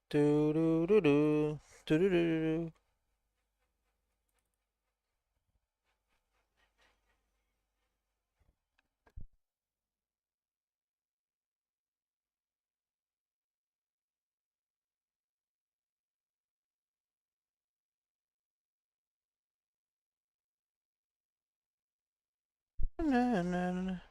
Turururu, turururu. Na, na, na.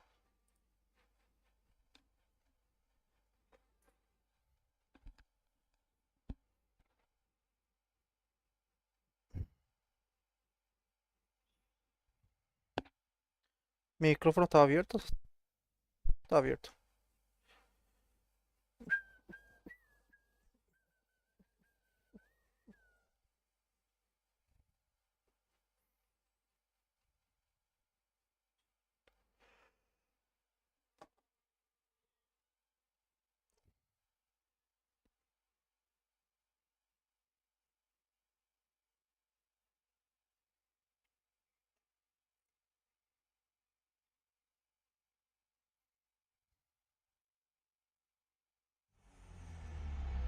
Mi micrófono estaba abierto. Está abierto.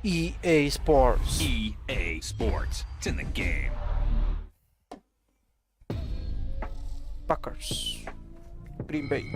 EA Sports. EA Sports. It's in the game. Packers. Green Bay.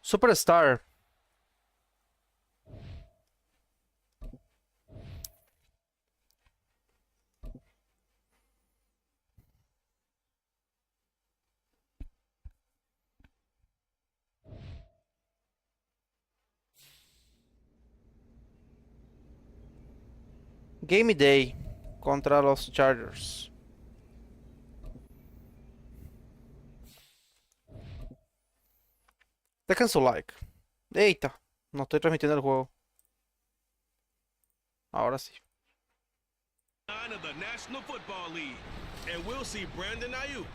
Superstar. Game Day contra los Chargers. Dejen su like. Eita, no estoy transmitiendo el juego. Ahora sí. Of the National Football League, and we'll see Brandon Ayuk,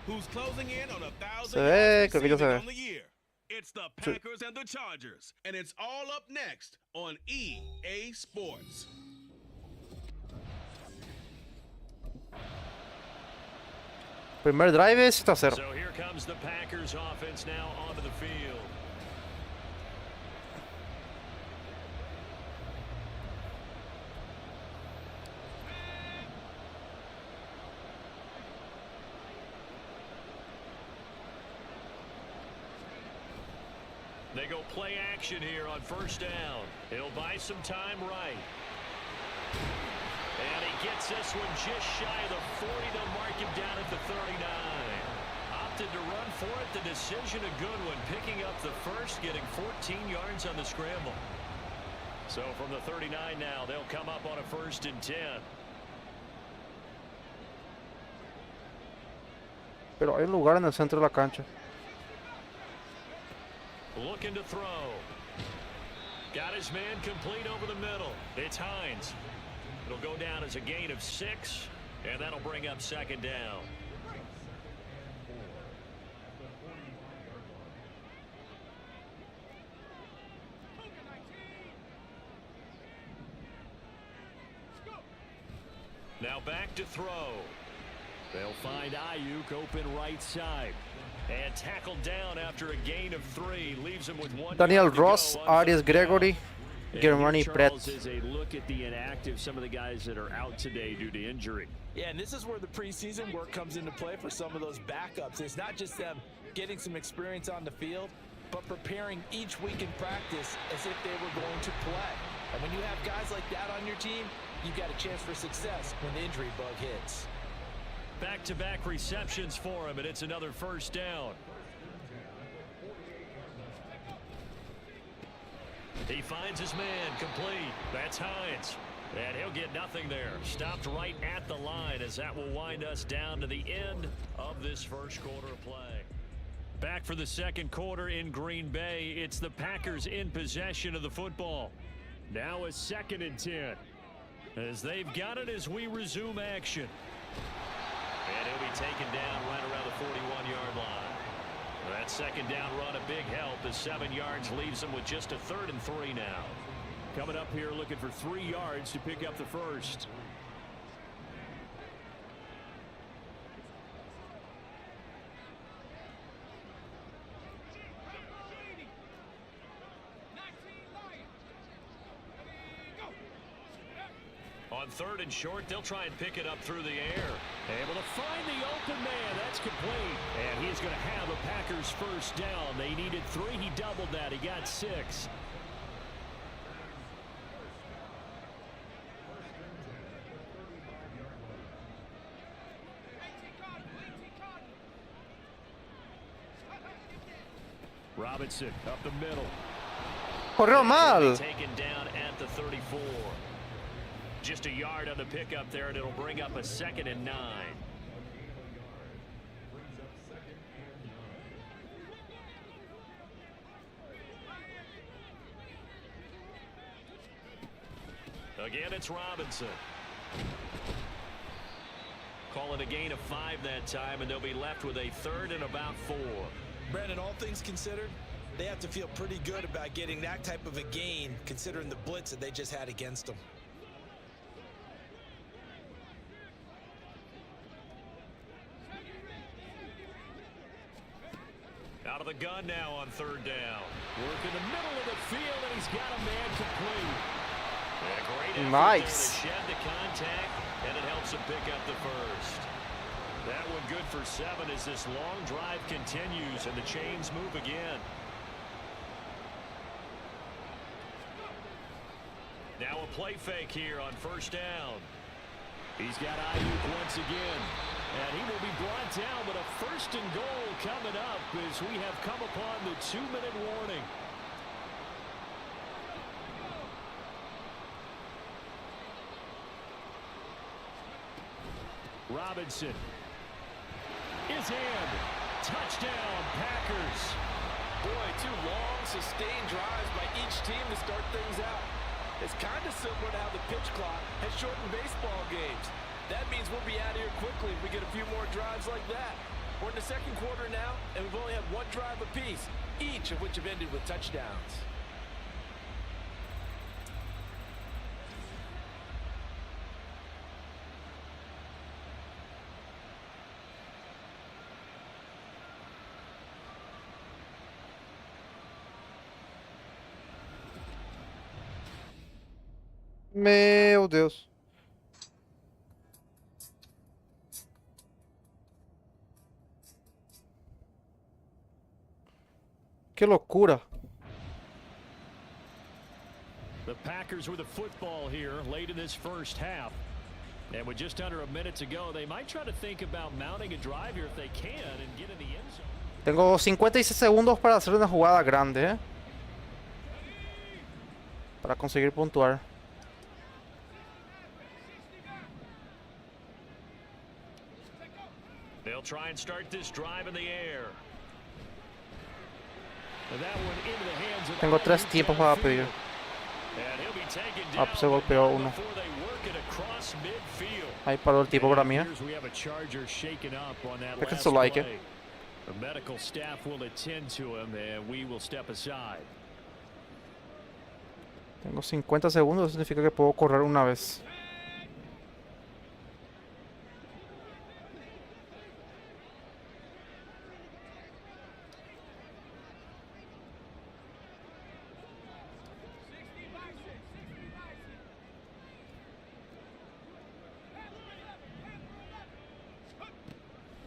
who's closing in on 1,000 Se ve, yards creo que ya se receiving ve. on the year. It's the Packers and the Chargers, and it's all up next on EA Sports. Primer drive es 7-0. So here comes the Packers offense now onto the field. They go play action here on first down. He'll buy some time right. And he gets this one just shy of the 40. They'll mark him down at the 39. Opted to run for it. The decision a good one. Picking up the first, getting 14 yards on the scramble. So from the 39 now, they'll come up on a 1st and 10. Pero hay un lugar en el centro de la cancha. Looking to throw. Got his man complete over the middle. It's Hines. It'll go down as a gain of 6, and that'll bring up 2nd down. Now back to throw. They'll find Ayuk open right side. And tackled down after a gain of 3. Leaves him with 1 Daniel yard to Ross, go on Arias 3rd down. Gregory, Germany Brett. As a look at the inactive, some of the guys that are out today due to injury. Yeah, and this is where the preseason work comes into play for some of those backups. It's not just them getting some experience on the field, but preparing each week in practice as if they were going to play. And when you have guys like that on your team, you've got a chance for success when the injury bug hits. Back-to-back receptions for him, and it's another 1st down. He finds his man complete. That's Hines. And he'll get nothing there. Stopped right at the line as that will wind us down to the end of this 1st quarter of play. Back for the 2nd quarter in Green Bay. It's the Packers in possession of the football. Now a 2nd and 10. As they've got it as we resume action. And he'll be taken down right around the 41-yard line. That 2nd down run a big help as 7 yards leaves them with just a 3rd and 3 now. Coming up here looking for 3 yards to pick up the first. On 3rd and short, they'll try and pick it up through the air. Able to find the open man. That's complete. And he's going to have a Packers first down. They needed 3. He doubled that. He got 6. Robinson up the middle. Corrió mal. Taken down at the 34. Just a yard on the pickup there, and it'll bring up a 2nd and 9. Again, it's Robinson. Call it a gain of 5 that time, and they'll be left with a 3rd and about 4. Brandon, all things considered, they have to feel pretty good about getting that type of a gain, considering the blitz that they just had against them. Out of the gun now on 3rd down. Work in the middle of the field, and he's got a man complete. A great effort Nice. there to shed the contact, and it helps him pick up the first. That one good for 7 as this long drive continues, and the chains move again. Now a play fake here on 1st down. He's got Ayuk once again. And he will be brought down, but a 1st and goal coming up as we have come upon the 2-minute warning. Robinson is in. Touchdown, Packers. Boy, 2 long, sustained drives by each team to start things out. It's kind of similar to how the pitch clock has shortened baseball games. That means we'll be out of here quickly if we get a few more drives like that. We're in the 2nd quarter now, and we've only had 1 drive apiece, each of which have ended with touchdowns. Meu Deus. Qué locura. The Packers with the football here late in this first half. And with just under a minute to go, they might try to think about mounting a drive here if they can and get in the end zone. Tengo 56 segundos para hacer una jugada grande, ¿eh? Para conseguir puntuar. They'll try and start this drive in the air. And that one into the hands of Tengo 3 tiempos para pedir. And he'll be taken Ah, down se golpeó uno. before they work it across midfield. Ahí paró el tipo para mí, ¿eh? Here's we have a Charger shaken up on that Reckon last so, like it. play. The medical staff will attend to him, and we will step aside. Tengo 50 segundos, eso significa que puedo correr una vez.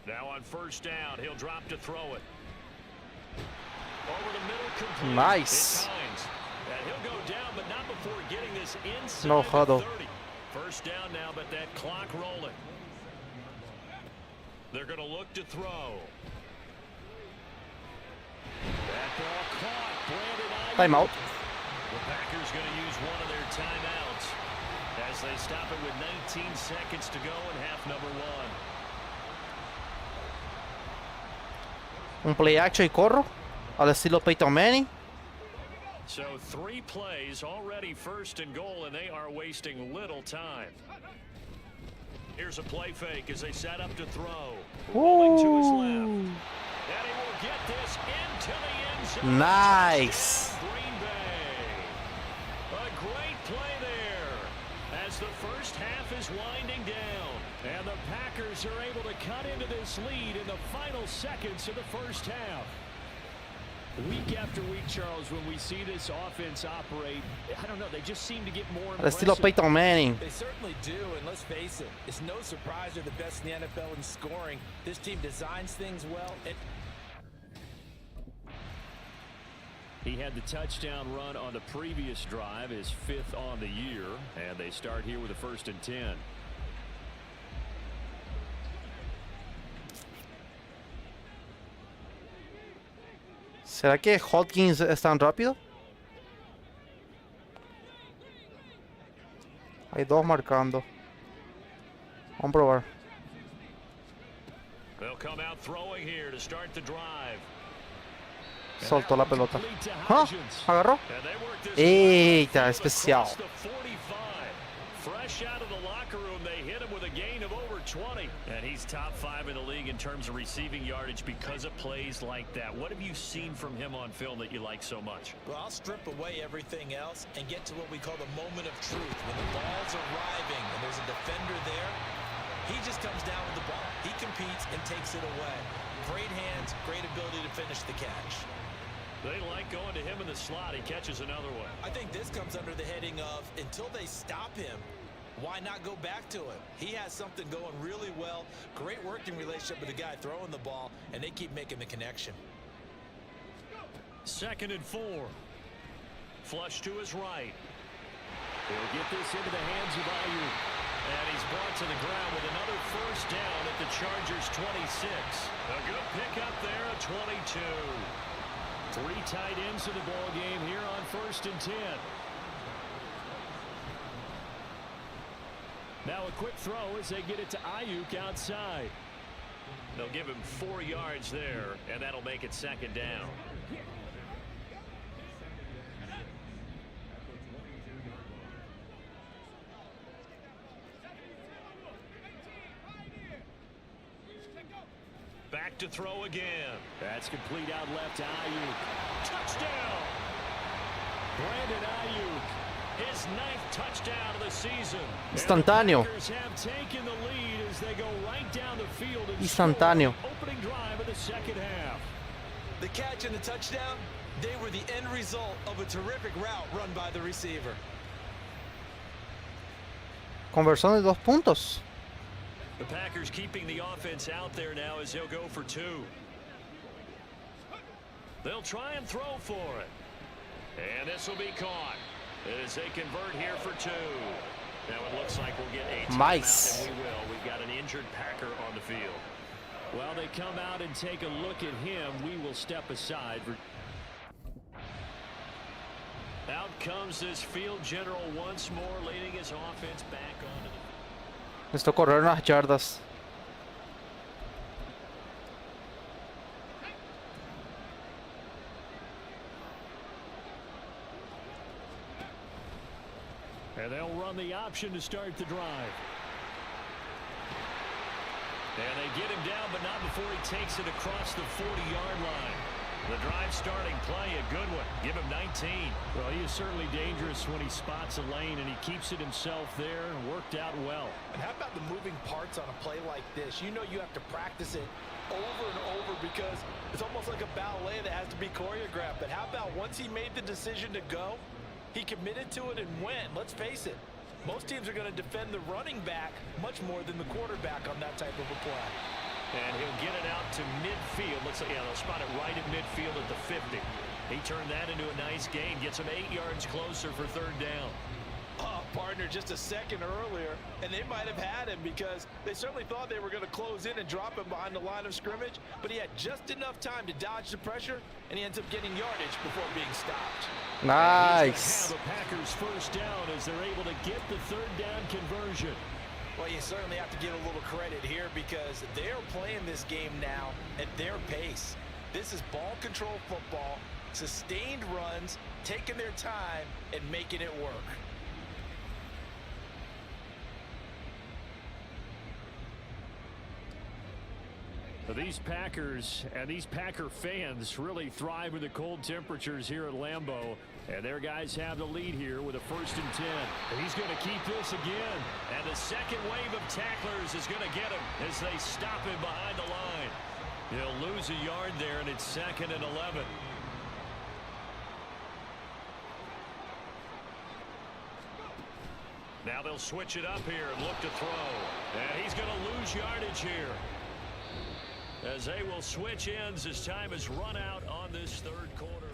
Now on 1st down, he'll drop to throw it. Over the middle, complete. Nice. It's Hines. And he'll go down, but not before getting this inside No the huddle. 30. 1st down now, but that clock rolling. They're going to look to throw. That ball caught. Brandon Ayuk. Timeout. The Packers going to use one of their timeouts as they stop it with 19 seconds to go in half number 1. Un play action y corro. Al estilo Peyton Manning. So 3 plays already, 1st and goal, and they are wasting little time. Here's a play fake as they set up to throw. Rolling to his left. And he will get this into the end zone. Nice. Green Bay. A great play there as the first half is winding down. And the Packers are able to cut into this lead in the final seconds of the first half. Week after week, Charles, when we see this offense operate, I don't know, they just seem to get more Al estilo impressive. Peyton Manning. They certainly do, and let's face it, it's no surprise they're the best in the NFL in scoring. This team designs things well. He had the touchdown run on the previous drive, his 5th on the year, and they start here with a 1st and 10. ¿Será que Hopkins es tan rápido? Hay 2 marcando. Vamos a probar. They'll come out throwing here to start the drive. Soltó la pelota. ¿Ah? ¿Agarró? Eita, especial. Fresh out of the locker room, they hit him with a gain of over 20. And he's top 5 in the league in terms of receiving yardage because of plays like that. What have you seen from him on film that you like so much? Well, I'll strip away everything else and get to what we call the moment of truth. When the ball's arriving and there's a defender there, he just comes down with the ball. He competes and takes it away. Great hands, great ability to finish the catch. They like going to him in the slot. He catches another one. I think this comes under the heading of, until they stop him, why not go back to him? He has something going really well. Great working relationship with the guy throwing the ball, and they keep making the connection. 2nd and 4. Flush to his right. He'll get this into the hands of Ayuk. And he's brought to the ground with another 1st down at the Chargers' 26. A good pickup there at 22. 3 tight ends in the ball game here on 1st and 10. Now a quick throw as they get it to Ayuk outside. They'll give him 4 yards there, and that'll make it 2nd down. Back to throw again. That's complete out left to Ayuk. Touchdown! Brandon Ayuk, his 9th touchdown of the season. Instantáneo. And the Packers have taken the lead as they go right down the field and Instantáneo. score the opening drive of the 2nd half. The catch and the touchdown, they were the end result of a terrific route run by the receiver. Conversión de 2 puntos. The Packers keeping the offense out there now as they'll go for 2. They'll try and throw for it. And this will be caught as they convert here for 2. Now it looks like we'll get a timeout, Nice. and we will. We've got an injured Packer on the field. Well, they come out and take a look at him. We will step aside. Out comes this field general once more, leading his offense back onto the Necesito correr unas yardas. And they'll run the option to start the drive. And they get him down, but not before he takes it across the 40-yard line. The drive starting play, a good one. Give him 19. Well, he is certainly dangerous when he spots a lane, and he keeps it himself there and worked out well. And how about the moving parts on a play like this? You know you have to practice it over and over because it's almost like a ballet that has to be choreographed. But how about once he made the decision to go, he committed to it and went. Let's face it, most teams are going to defend the running back much more than the quarterback on that type of a play. And he'll get it out to midfield. Looks like, yeah, they'll spot it right at midfield at the 50. He turned that into a nice gain. Gets him 8 yards closer for 3rd down. Oh, partner, just a second earlier, and they might have had him because they certainly thought they were going to close in and drop him behind the line of scrimmage, but he had just enough time to dodge the pressure, and he ends up getting yardage before being stopped. Nice. Have a Packers 1st down as they're able to get the 3rd down conversion. Well, you certainly have to give a little credit here because they're playing this game now at their pace. This is ball control football, sustained runs, taking their time, and making it work. These Packers and these Packer fans really thrive in the cold temperatures here at Lambeau. And their guys have the lead here with a 1st and 10. And he's going to keep this again. And the second wave of tacklers is going to get him as they stop him behind the line. He'll lose a yard there, and it's 2nd and 11. Now they'll switch it up here and look to throw. And he's going to lose yardage here, as they will switch ends as time is run out on this 3rd quarter.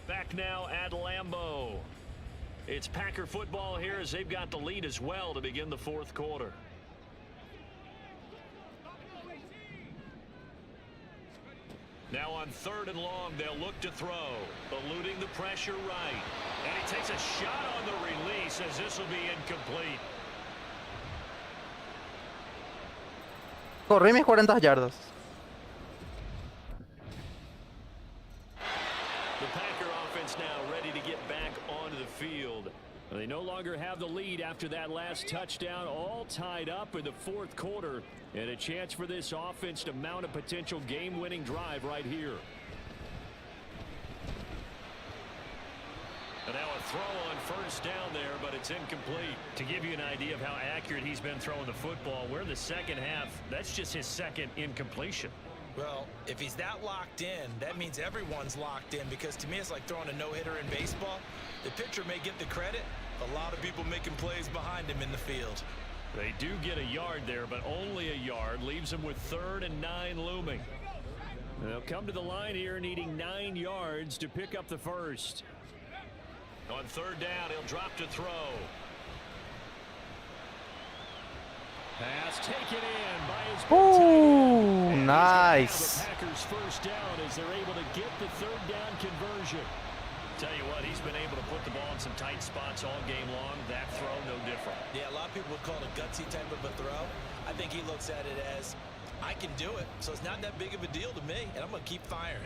Back now at Lambeau. It's Packer football here as they've got the lead as well to begin the 4th quarter. Now on 3rd and long, they'll look to throw, eluding the pressure right. And he takes a shot on the release as this will be incomplete. Corrí mis 40 yardas. The Packer offense now ready to get back onto the field. They no longer have the lead after that last touchdown, all tied up in the 4th quarter, and a chance for this offense to mount a potential game-winning drive right here. And now a throw on 1st down there, but it's incomplete. To give you an idea of how accurate he's been throwing the football, we're in the 2nd half. That's just his 2nd incompletion. Well, if he's that locked in, that means everyone's locked in, because to me it's like throwing a no-hitter in baseball. The pitcher may get the credit, a lot of people making plays behind him in the field. They do get a yard there, but only a yard. Leaves them with 3rd and 9 looming. They'll come to the line here needing 9 yards to pick up the 1st. On 3rd down, he'll drop to throw. Pass taken in by his big tight end. And Nice. the Packers 1st down as they're able to get the 3rd down conversion. Tell you what, he's been able to put the ball in some tight spots all game long. That throw, no different. Yeah, a lot of people would call it a gutsy type of a throw. I think he looks at it as, I can do it, so it's not that big of a deal to me, and I'm going to keep firing.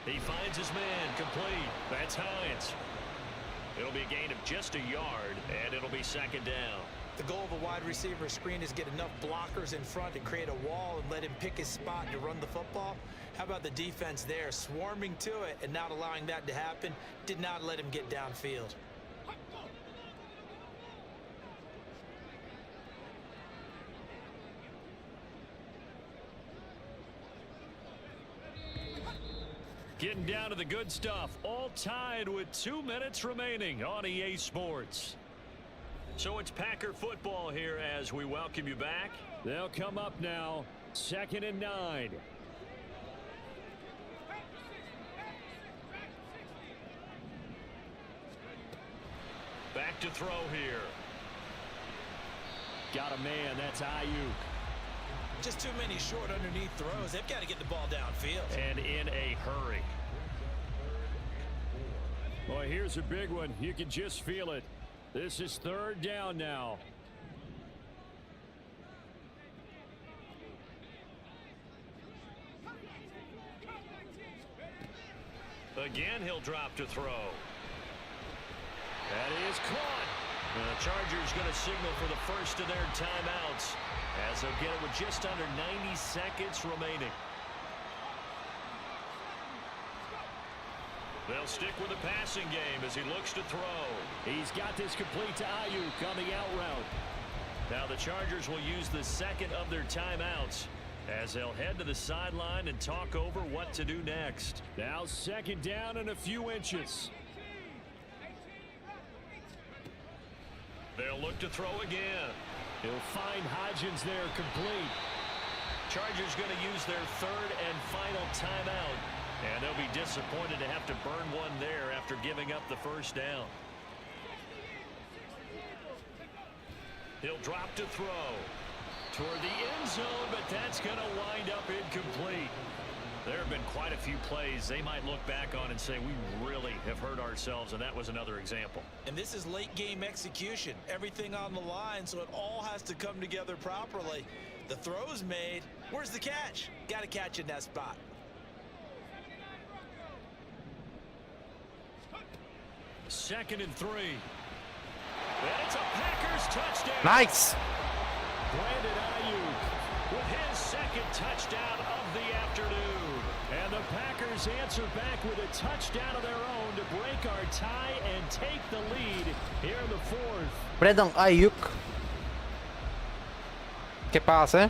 He finds his man, complete. That's Hines. It'll be a gain of just a yard, and it'll be 2nd down. The goal of a wide receiver screen is get enough blockers in front to create a wall and let him pick his spot to run the football. How about the defense there, swarming to it and not allowing that to happen? Did not let him get downfield. Getting down to the good stuff, all tied with 2 minutes remaining on EA Sports. So it's Packer football here as we welcome you back. They'll come up now, 2nd and 9. Back to throw here. Got a man, that's Ayuk. Just too many short underneath throws. They've got to get the ball downfield. And in a hurry. Boy, here's a big one. You can just feel it. This is 3rd down now. Again, he'll drop to throw. That is caught. And the Chargers going to signal for the 1st of their timeouts, as they'll get it with just under 90 seconds remaining. They'll stick with the passing game as he looks to throw. He's got this complete to Ayuk on the out route. Now the Chargers will use the 2nd of their timeouts as they'll head to the sideline and talk over what to do next. Now 2nd down and a few inches. They'll look to throw again. He'll find Hodgins there, complete. Chargers going to use their 3rd and final timeout. And they'll be disappointed to have to burn one there after giving up the 1st down. He'll drop to throw toward the end zone, but that's going to wind up incomplete. There have been quite a few plays they might look back on and say, we really have hurt ourselves, and that was another example. And this is late game execution. Everything on the line, so it all has to come together properly. The throw is made. Where's the catch? Got to catch in that spot. Second and 3. And it's a Packers touchdown. Nice. Brandon Ayuk with his second touchdown of the afternoon. And the Packers answer back with a touchdown of their own to break our tie and take the lead here in the fourth. Brandon Ayuk. ¿Qué pasa, eh?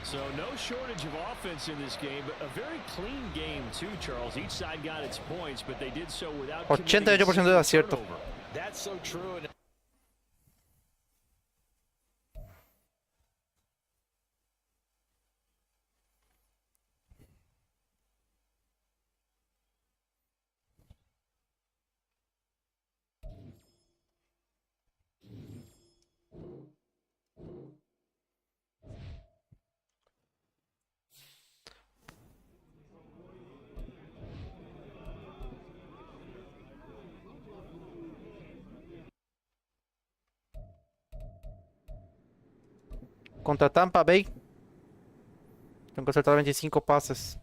So no shortage of offense in this game, but a very clean game too, Charles. Each side got its points, but they did so without 88% de acierto. That's so true. And Contra Tampa Bay. Tengo que acertar 25 pases.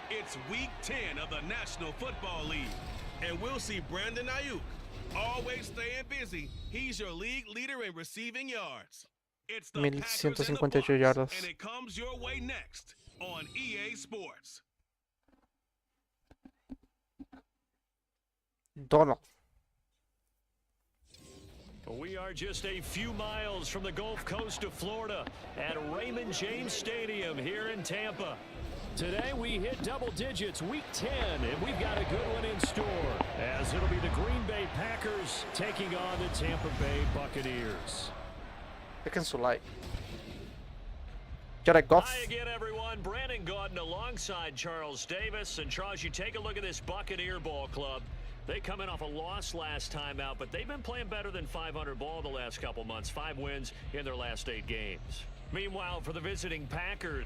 It's week 10 of the National Football League, and we'll see Brandon Ayuk. Always staying busy, he's your league leader in receiving yards. It's the Packers and the 1158 Bucs, yardas. and it comes your way next on EA Sports. Donald. We are just a few miles from the Gulf Coast of Florida at Raymond James Stadium here in Tampa. Today we hit double digits, week 10, and we've got a good one in store, as it'll be the Green Bay Packers taking on the Tampa Bay Buccaneers. Dejen su like. Jared Goff. Hi again, everyone. Brandon Gaudin alongside Charles Davis. And Charles, you take a look at this Buccaneer ball club. They come in off a loss last time out, but they've been playing better than 500 ball the last couple months. 5 wins in their last 8 games. Meanwhile, for the visiting Packers,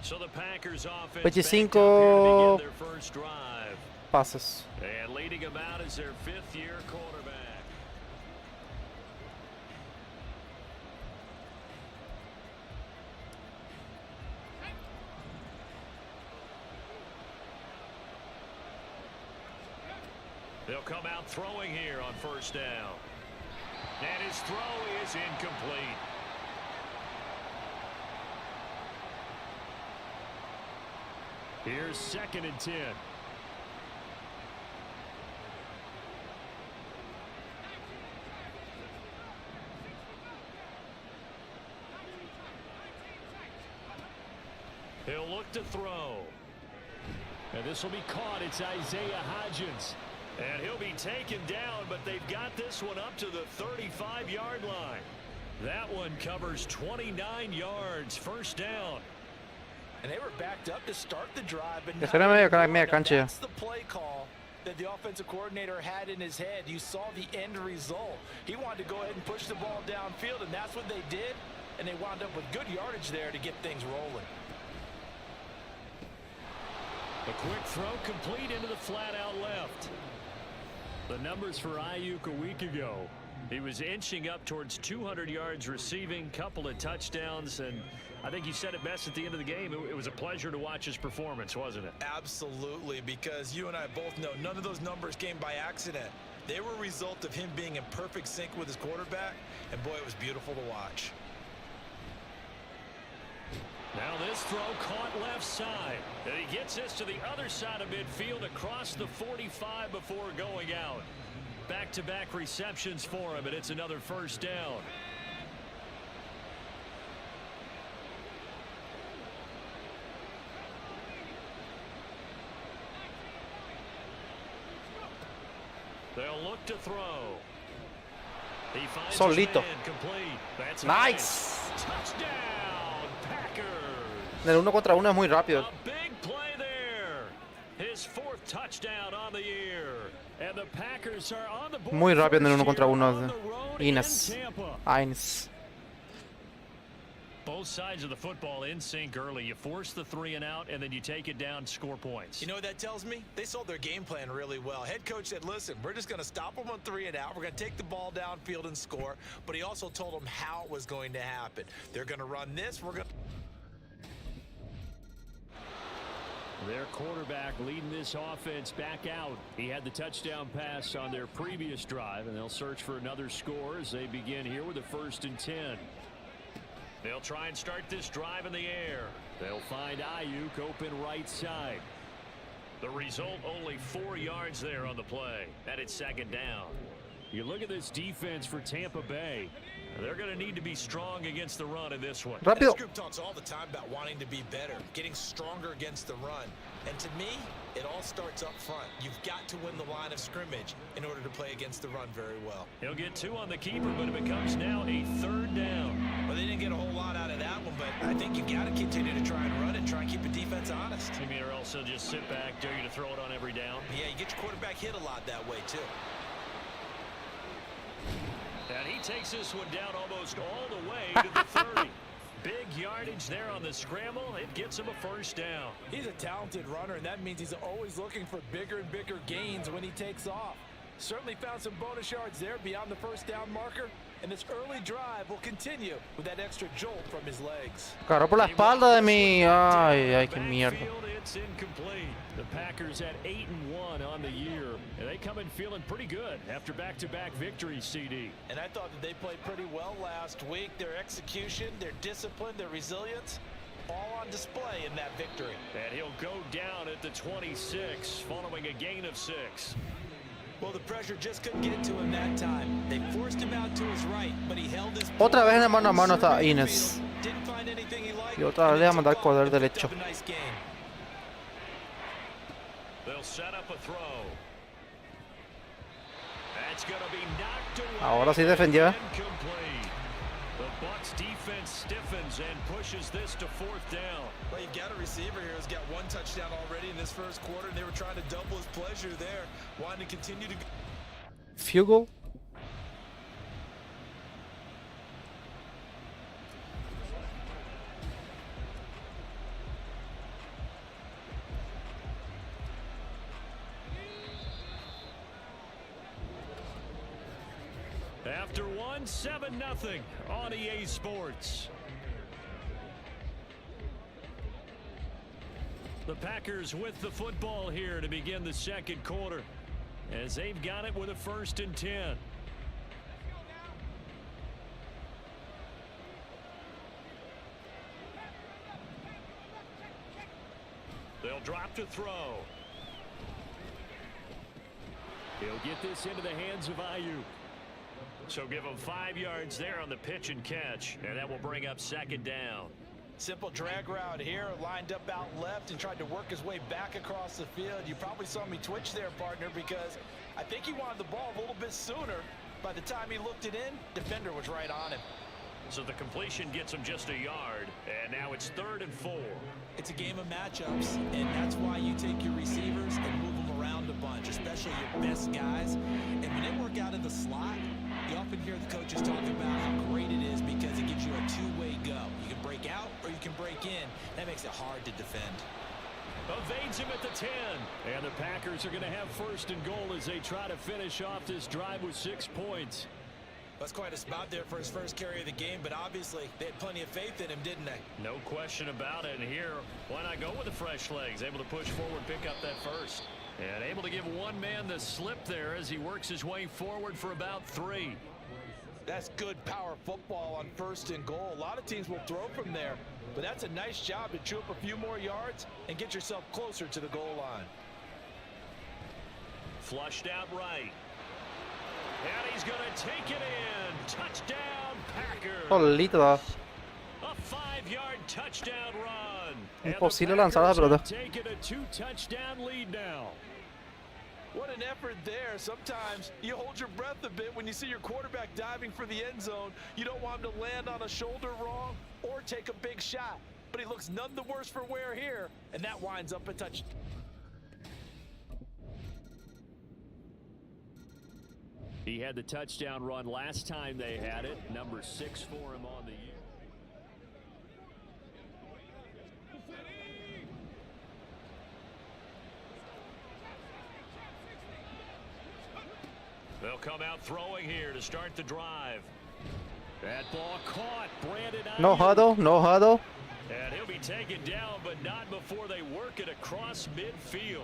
so the Packers offense 25 their first drive. pases. And leading them out is their 5th-year quarterback. They'll come out throwing here on first down. And his throw is incomplete. Here's 2nd and 10. He'll look to throw. And this will be caught. It's Isaiah Hodgins. And he'll be taken down, but they've got this one up to the 35-yard line. That one covers 29 yards, first down. And they were backed up to start the drive, but Esa era media cancha. that's the play call that the offensive coordinator had in his head. You saw the end result. He wanted to go ahead and push the ball downfield, and that's what they did. And they wound up with good yardage there to get things rolling. A quick throw complete into the flat out left. The numbers for Ayuk a week ago. He was inching up towards 200 yards receiving, couple of touchdowns, and I think you said it best at the end of the game. It was a pleasure to watch his performance, wasn't it? Absolutely, because you and I both know none of those numbers came by accident. They were a result of him being in perfect sync with his quarterback, and boy, it was beautiful to watch. Now this throw caught left side. And he gets this to the other side of midfield across the 45 before going out. Back-to-back receptions for him, and it's another first down. They'll They'll look to throw. He finds Solito. his man complete. That's Nice. Touchdown, Packers. En el 1 contra 1 es muy rápido. A big play there. His fourth touchdown on the year. And the Packers are on the board. Muy rápido en el 1 contra 1. on the road in Ines. Tampa. Ines. Both sides of the football in sync early. You force the 3 and out, and then you take it down, score points. You know what that tells me? They sold their game plan really well. Head coach said, listen, we're just going to stop them on 3 and out. We're going to take the ball downfield and score. But he also told them how it was going to happen. They're going to run this. We're going to... Their quarterback leading this offense back out. He had the touchdown pass on their previous drive, and they'll search for another score as they begin here with a 1st and 10. They'll try and start this drive in the air. They'll find Ayuk open right side. The result, only 4 yards there on the play. And it's 2nd down. You look at this defense for Tampa Bay. They're going to need to be strong against the run in this one. This Rápido. group talks all the time about wanting to be better, getting stronger against the run. And to me, it all starts up front. You've got to win the line of scrimmage in order to play against the run very well. He'll get 2 on the keeper, but it becomes now a 3rd down. Well, they didn't get a whole lot out of that one, but I think you've got to continue to try and run and try and keep the defense honest. You mean, or else they'll just sit back, dare you to throw it on every down? Yeah, you get your quarterback hit a lot that way, too. And he takes this one down almost all the way to the 30. Big yardage there on the scramble. It gets him a 1st down. He's a talented runner, and that means he's always looking for bigger and bigger gains when he takes off. Certainly found some bonus yards there beyond the 1st down marker, and this early drive will continue with that extra jolt from his legs. Agarró por la espalda de mí. Ay, ay, qué mierda. Backfield, it's incomplete. The Packers at 8-1 on the year, and they come in feeling pretty good after back-to-back victories, CD. And I thought that they played pretty well last week. Their execution, their discipline, their resilience, all on display in that victory. And he'll go down at the 26 following a gain of 6. Well, the pressure just couldn't get to him that time. They forced him out to his right, but he held his... Otra vez en el mano a mano está Ines. Didn't find anything he liked. Y otra vez le va a mandar correr derecho. A nice game. They'll set up a throw. That's going to be knocked away. Ahora sí defendió. Incomplete. The Bucs defense stiffens and pushes this to 4th down. Well, you've got a receiver here who's got 1 touchdown already in this 1st quarter, and they were trying to double his pleasure there, wanting to continue to... Field goal. After 1, 7-0 on EA Sports. The Packers with the football here to begin the 2nd quarter as they've got it with a 1st and 10. They'll drop to throw. He'll get this into the hands of Ayuk. So give him 5 yards there on the pitch and catch, and that will bring up 2nd down. Simple drag route here, lined up out left and tried to work his way back across the field. You probably saw me twitch there, partner, because I think he wanted the ball a little bit sooner. By the time he looked it in, defender was right on him. So the completion gets him just a yard, and now it's 3rd and 4. It's a game of matchups, and that's why you take your receivers and move them around a bunch, especially your best guys. And when they work out in the slot, you often hear the coaches talk about how great it is because it gives you a 2-way go. You can break out or you can break in. That makes it hard to defend. Evades him at the 10. And the Packers are going to have 1st and goal as they try to finish off this drive with 6 points. That's quite a spot there for his first carry of the game, but obviously they had plenty of faith in him, didn't they? No question about it. And here, why not go with the fresh legs? Able to push forward, pick up that 1st. And able to give one man the slip there as he works his way forward for about 3. That's good power football on 1st and goal. A lot of teams will throw from there, but that's a nice job to chew up a few more yards and get yourself closer to the goal line. Flushed out right. And he's going to take it in. Touchdown, Packers. Solito. A 5-yard touchdown run. Imposible lanzar la pelota. Taking a 2-touchdown lead now. What an effort there. Sometimes you hold your breath a bit when you see your quarterback diving for the end zone. You don't want him to land on a shoulder wrong or take a big shot. But he looks none the worse for wear here, and that winds up a touchdown. He had the touchdown run last time they had it. Number 6 for him on the year. They'll come out throwing here to start the drive. That ball caught. Brandon Ayuk. No huddle, no huddle. And he'll be taken down, but not before they work it across midfield.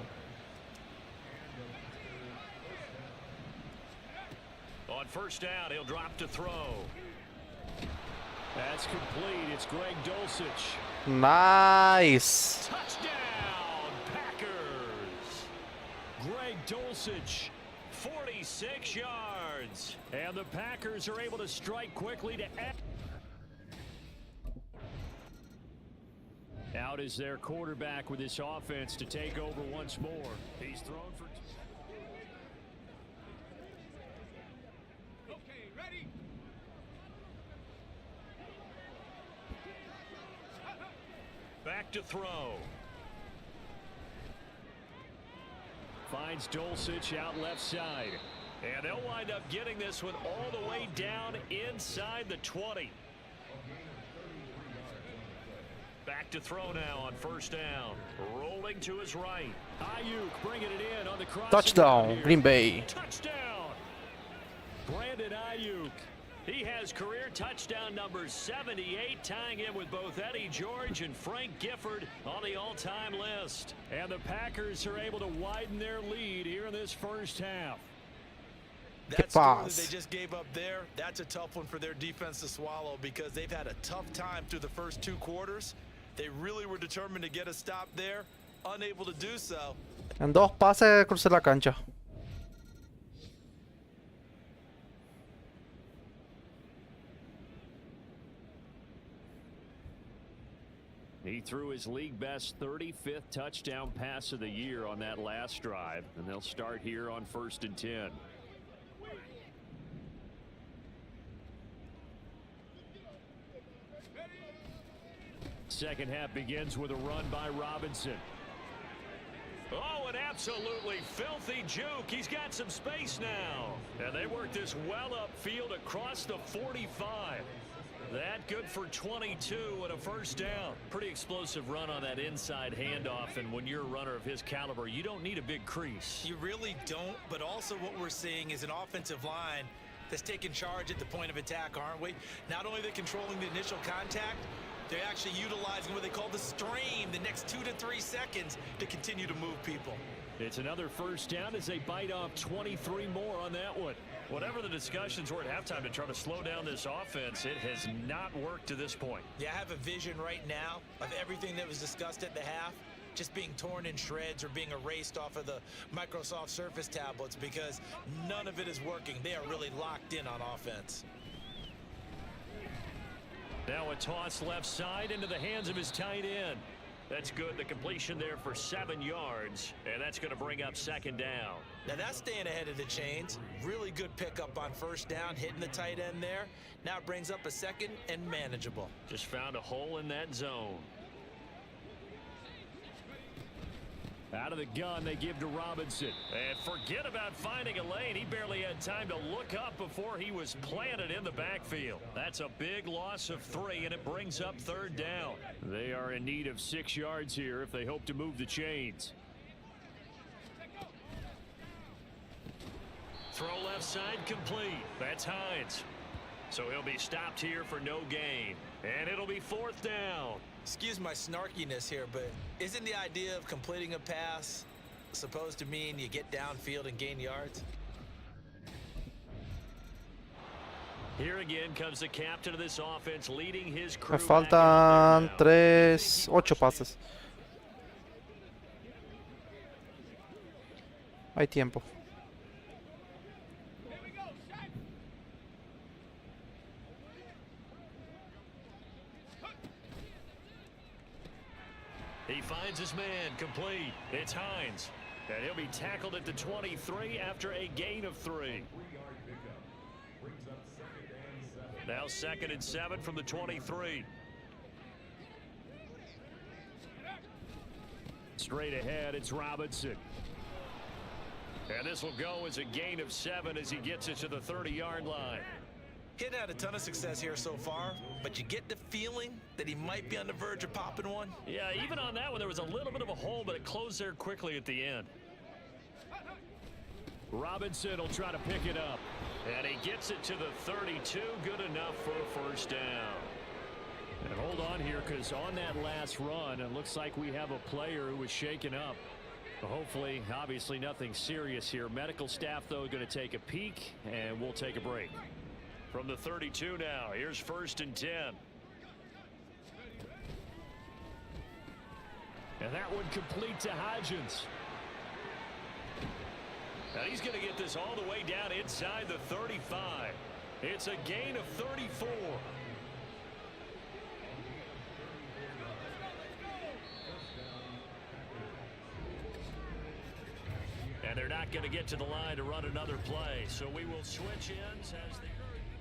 On first down, he'll drop to throw. That's complete. It's Greg Dulcich. Nice. Touchdown, Packers. Greg Dulcich, 46 yards. And the Packers are able to strike quickly to end. Out is their quarterback with this offense to take over once more. He's thrown for... Back to throw. Finds Dulcich out left side. And they'll wind up getting this one all the way down inside the 20. Back to throw now on first down. Rolling to his right. Ayuk bringing it in on the crossing. Touchdown, Green Bay. Touchdown. Brandon Ayuk. He has career touchdown number 78, tying him with both Eddie George and Frank Gifford on the all-time list. And the Packers are able to widen their lead here in this first half. That score that they just gave up there, that's a tough one for their defense to swallow because they've had a tough time through the first 2 quarters. They really were determined to get a stop there, unable to do so. En 2 pases crucé la cancha. He threw his league best 35th touchdown pass of the year on that last drive, and they'll start here on 1st and 10. Second half begins with a run by Robinson. Oh, an absolutely filthy juke. He's got some space now. And they work this well upfield across the 45. That good for 22 and a first down. Pretty explosive run on that inside handoff, and when you're a runner of his caliber, you don't need a big crease. You really don't, but also what we're seeing is an offensive line that's taking charge at the point of attack, aren't we? Not only are they controlling the initial contact, they're actually utilizing what they call the stream, the next 2 to 3 seconds to continue to move people. It's another first down as they bite off 23 more on that one. Whatever the discussions were at halftime to try to slow down this offense, it has not worked to this point. Yeah, I have a vision right now of everything that was discussed at the half just being torn in shreds or being erased off of the Microsoft Surface tablets because none of it is working. They are really locked in on offense. Now a toss left side into the hands of his tight end. That's good. The completion there for 7 yards, and that's going to bring up second down. Now that's staying ahead of the chains. Really good pickup on first down, hitting the tight end there. Now it brings up a second and manageable. Just found a hole in that zone. Out of the gun, they give to Robinson. And forget about finding a lane. He barely had time to look up before he was planted in the backfield. That's a big loss of 3, and it brings up third down. They are in need of 6 yards here if they hope to move the chains. Throw left side complete. That's Hines. So he'll be stopped here for no gain. And it'll be 4th down. Excuse my snarkiness here, but isn't the idea of completing a pass supposed to mean you get downfield and gain yards? Here again comes the captain of this offense leading his crew. Me faltan 8 pases. Hay tiempo. He finds his man complete. It's Hines. And he'll be tackled at the 23 after a gain of 3. Now 2nd and 7 from the 23. Straight ahead, it's Robinson. And this will go as a gain of 7 as he gets it to the 30-yard line. He hadn't had a ton of success here so far, but you get the feeling that he might be on the verge of popping one. Yeah, even on that one, there was a little bit of a hole, but it closed there quickly at the end. Robinson will try to pick it up. And he gets it to the 32. Good enough for a first down. And hold on here, because on that last run, it looks like we have a player who was shaken up. Hopefully, obviously nothing serious here. Medical staff, though, going to take a peek, and we'll take a break. From the 32 now, here's 1st and 10. And that one complete to Hodgins. Now he's going to get this all the way down inside the 35. It's a gain of 34. And they're not going to get to the line to run another play. So we will switch ends as they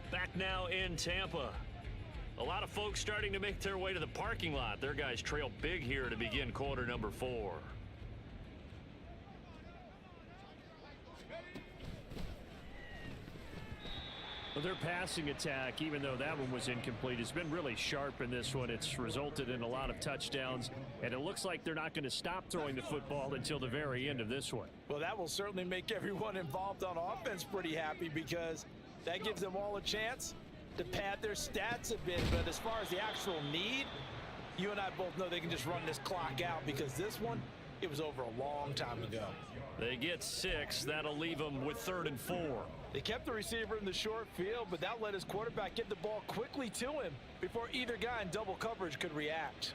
back now in Tampa. A lot of folks starting to make their way to the parking lot. Their guys trail big here to begin quarter number 4. Well, their passing attack, even though that one was incomplete, has been really sharp in this one. It's resulted in a lot of touchdowns, and it looks like they're not going to stop throwing the football until the very end of this one. Well, that will certainly make everyone involved on offense pretty happy, because that gives them all a chance to pad their stats a bit. But as far as the actual need, you and I both know they can just run this clock out, because this one, it was over a long time ago. They get 6. That'll leave them with 3rd and 4. They kept the receiver in the short field, but that let his quarterback get the ball quickly to him before either guy in double coverage could react.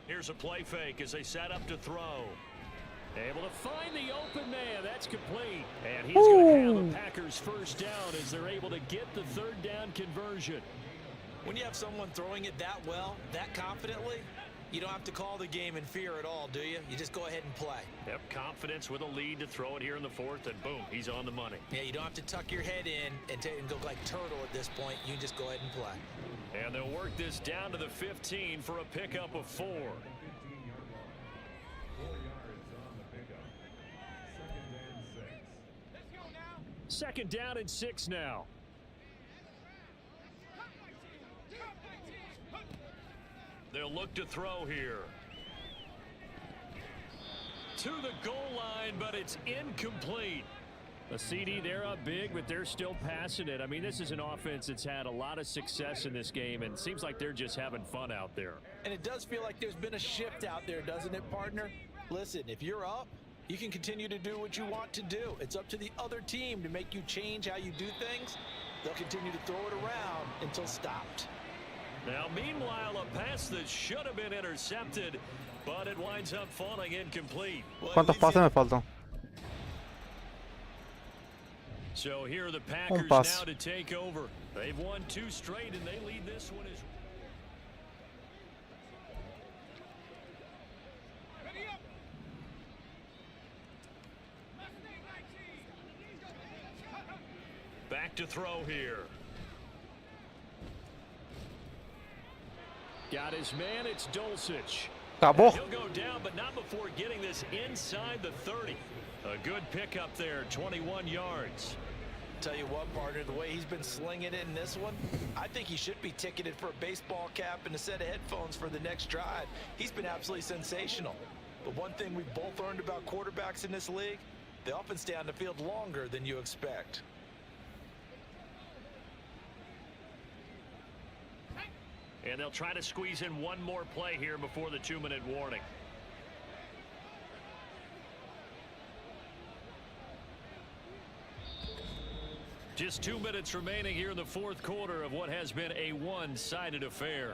Here's a play fake as they set up to throw. Able to find the open man. That's complete. And he's going to have a Packers first down as they're able to get the 3rd down conversion. When you have someone throwing it that well, that confidently, you don't have to call the game in fear at all, do you? You just go ahead and play. Yep, confidence with a lead to throw it here in the 4th, and boom, he's on the money. Yeah, you don't have to tuck your head in and go like turtle at this point. You just go ahead and play. And they'll work this down to the 15 for a pickup of 4. Second down and 6 now. They'll look to throw here. To the goal line, but it's incomplete. A CD, they're up big, but they're still passing it. I mean, this is an offense that's had a lot of success in this game, and it seems like they're just having fun out there. And it does feel like there's been a shift out there, doesn't it, partner? Listen, if you're up, you can continue to do what you want to do. It's up to the other team to make you change how you do things. They'll continue to throw it around until stopped. Now, meanwhile, a pass that should have been intercepted, but it winds up falling incomplete. ¿Cuántos pases me faltan? So here are the Packers now to take over. They've won 2 straight, and they lead this one as back to throw here. Got his man, it's Dulcich. Acabó. He'll go down, but not before getting this inside the 30. A good pickup there, 21 yards. Tell you what, partner, the way he's been slinging it in this one, I think he should be ticketed for a baseball cap and a set of headphones for the next drive. He's been absolutely sensational. But one thing we've both learned about quarterbacks in this league, they often stay on the field longer than you expect. And they'll try to squeeze in one more play here before the 2-minute warning. Just 2 minutes remaining here in the 4th quarter of what has been a one-sided affair.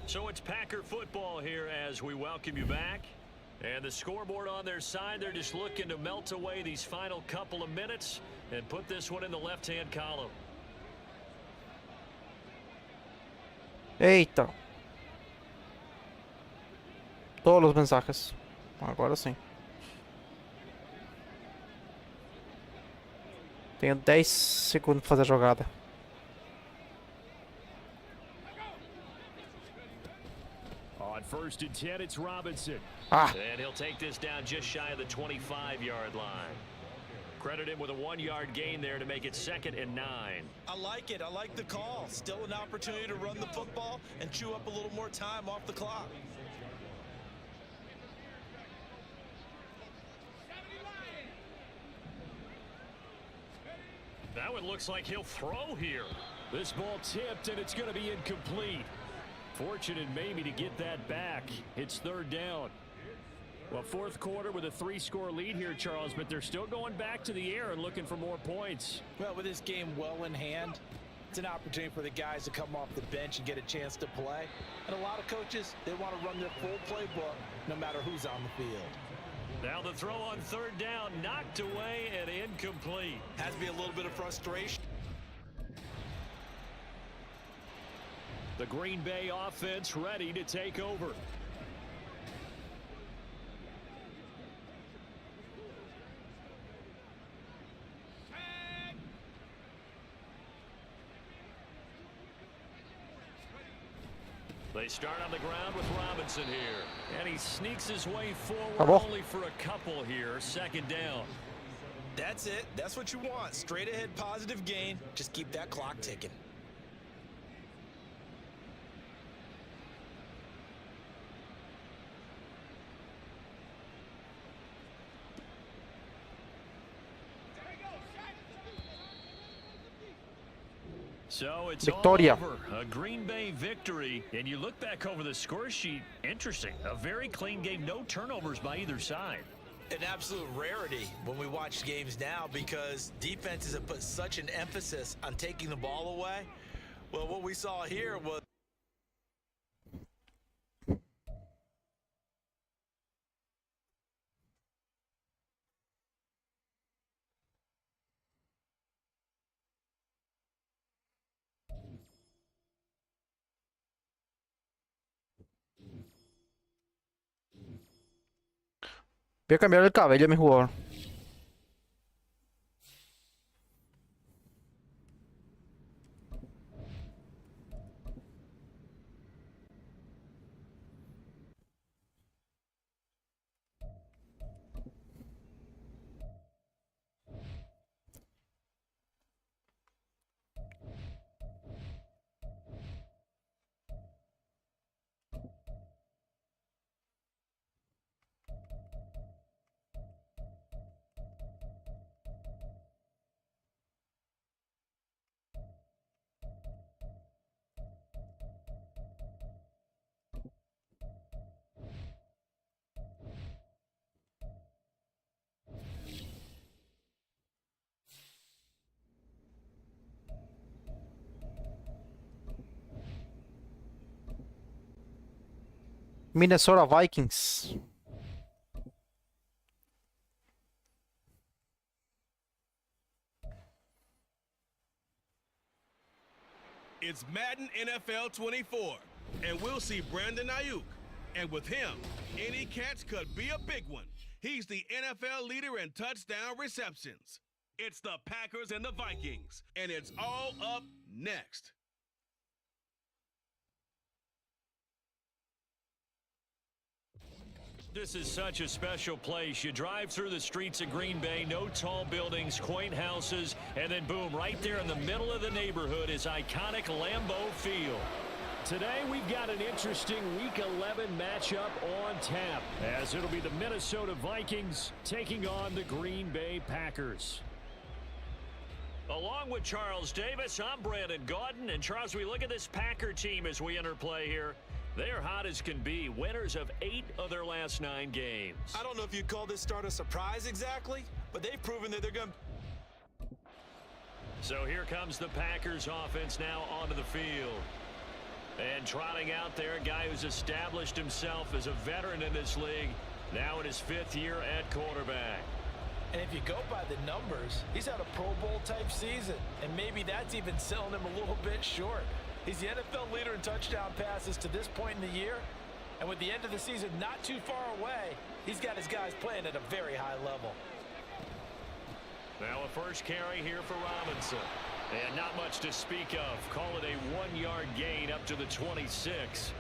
So it's Packer football here as we welcome you back. And the scoreboard on their side, they're just looking to melt away these final couple of minutes and put this one in the left-hand column. Eita. todos los mensajes. Agora sim. Tenho 10 segundos para fazer a jogada. On 1st and 10, it's Robinson. Ah, And he'll take this down just shy of the 25-yard line. Credit him with a 1-yard gain there to make it 2nd and 9. I like it. I like the call. Still an opportunity to run the football and chew up a little more time off the clock. That one looks like he'll throw here. This ball tipped, and it's going to be incomplete. Fortunate maybe to get that back. It's 3rd down. Well, 4th quarter with a 3-score lead here, Charles, but they're still going back to the air and looking for more points. Well, with this game well in hand, it's an opportunity for the guys to come off the bench and get a chance to play. And a lot of coaches, they want to run their full playbook no matter who's on the field. Now the throw on 3rd down, knocked away and incomplete. Has to be a little bit of frustration. The Green Bay offense ready to take over. They start on the ground with Robinson here. And he sneaks his way forward only for a couple here. 2nd down. That's it. That's what you want. Straight ahead positive gain. Just keep that clock ticking. So it's Victoria. all over. A Green Bay victory. And you look back over the score sheet. Interesting. A very clean game. No turnovers by either side. An absolute rarity when we watch games now because defenses have put such an emphasis on taking the ball away. Well, what we saw here was voy a cambiar el cabello de mi jugador. Minnesota Vikings. It's Madden NFL 24, and we'll see Brandon Ayuk. And with him, any catch could be a big one. He's the NFL leader in touchdown receptions. It's the Packers and the Vikings, and it's all up next. This is such a special place. You drive through the streets of Green Bay, no tall buildings, quaint houses, and then boom, right there in the middle of the neighborhood is iconic Lambeau Field. Today we've got an interesting Week 11 matchup on tap, as it'll be the Minnesota Vikings taking on the Green Bay Packers. Along with Charles Davis, I'm Brandon Gaudin, and Charles, we look at this Packer team as we enter play here. They're hot as can be, winners of 8 of their last 9 games. I don't know if you'd call this start a surprise exactly, but they've proven that they're going to. So here comes the Packers offense now onto the field. And trotting out there, a guy who's established himself as a veteran in this league, now in his 5th year at quarterback. And if you go by the numbers, he's had a Pro Bowl type season, and maybe that's even selling him a little bit short. He's the NFL leader in touchdown passes to this point in the year, And with the end of the season not too far away, he's got his guys playing at a very high level. Now a first carry here for Robinson. And not much to speak of. Call it a 1-yard gain up to the 26.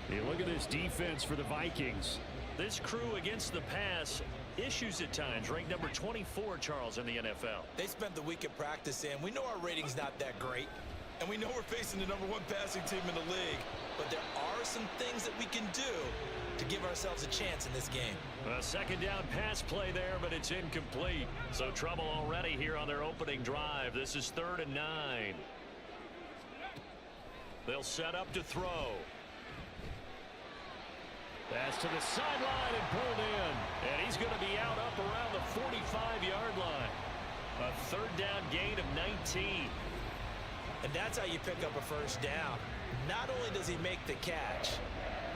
Hey, look at this defense for the Vikings. This crew against the pass, issues at times. Ranked number 24, Charles, in the NFL. They spent the week at practice, and we know our rating's not that great. And we know we're facing the #1 passing team in the league. But there are some things that we can do to give ourselves a chance in this game. A second down pass play there, but it's incomplete. So trouble already here on their opening drive. This is 3rd and 9. They'll set up to throw. Pass to the sideline and pulled in. And he's going to be out up around the 45-yard line. A 3rd down gain of 19. And that's how you pick up a first down. Not only does he make the catch,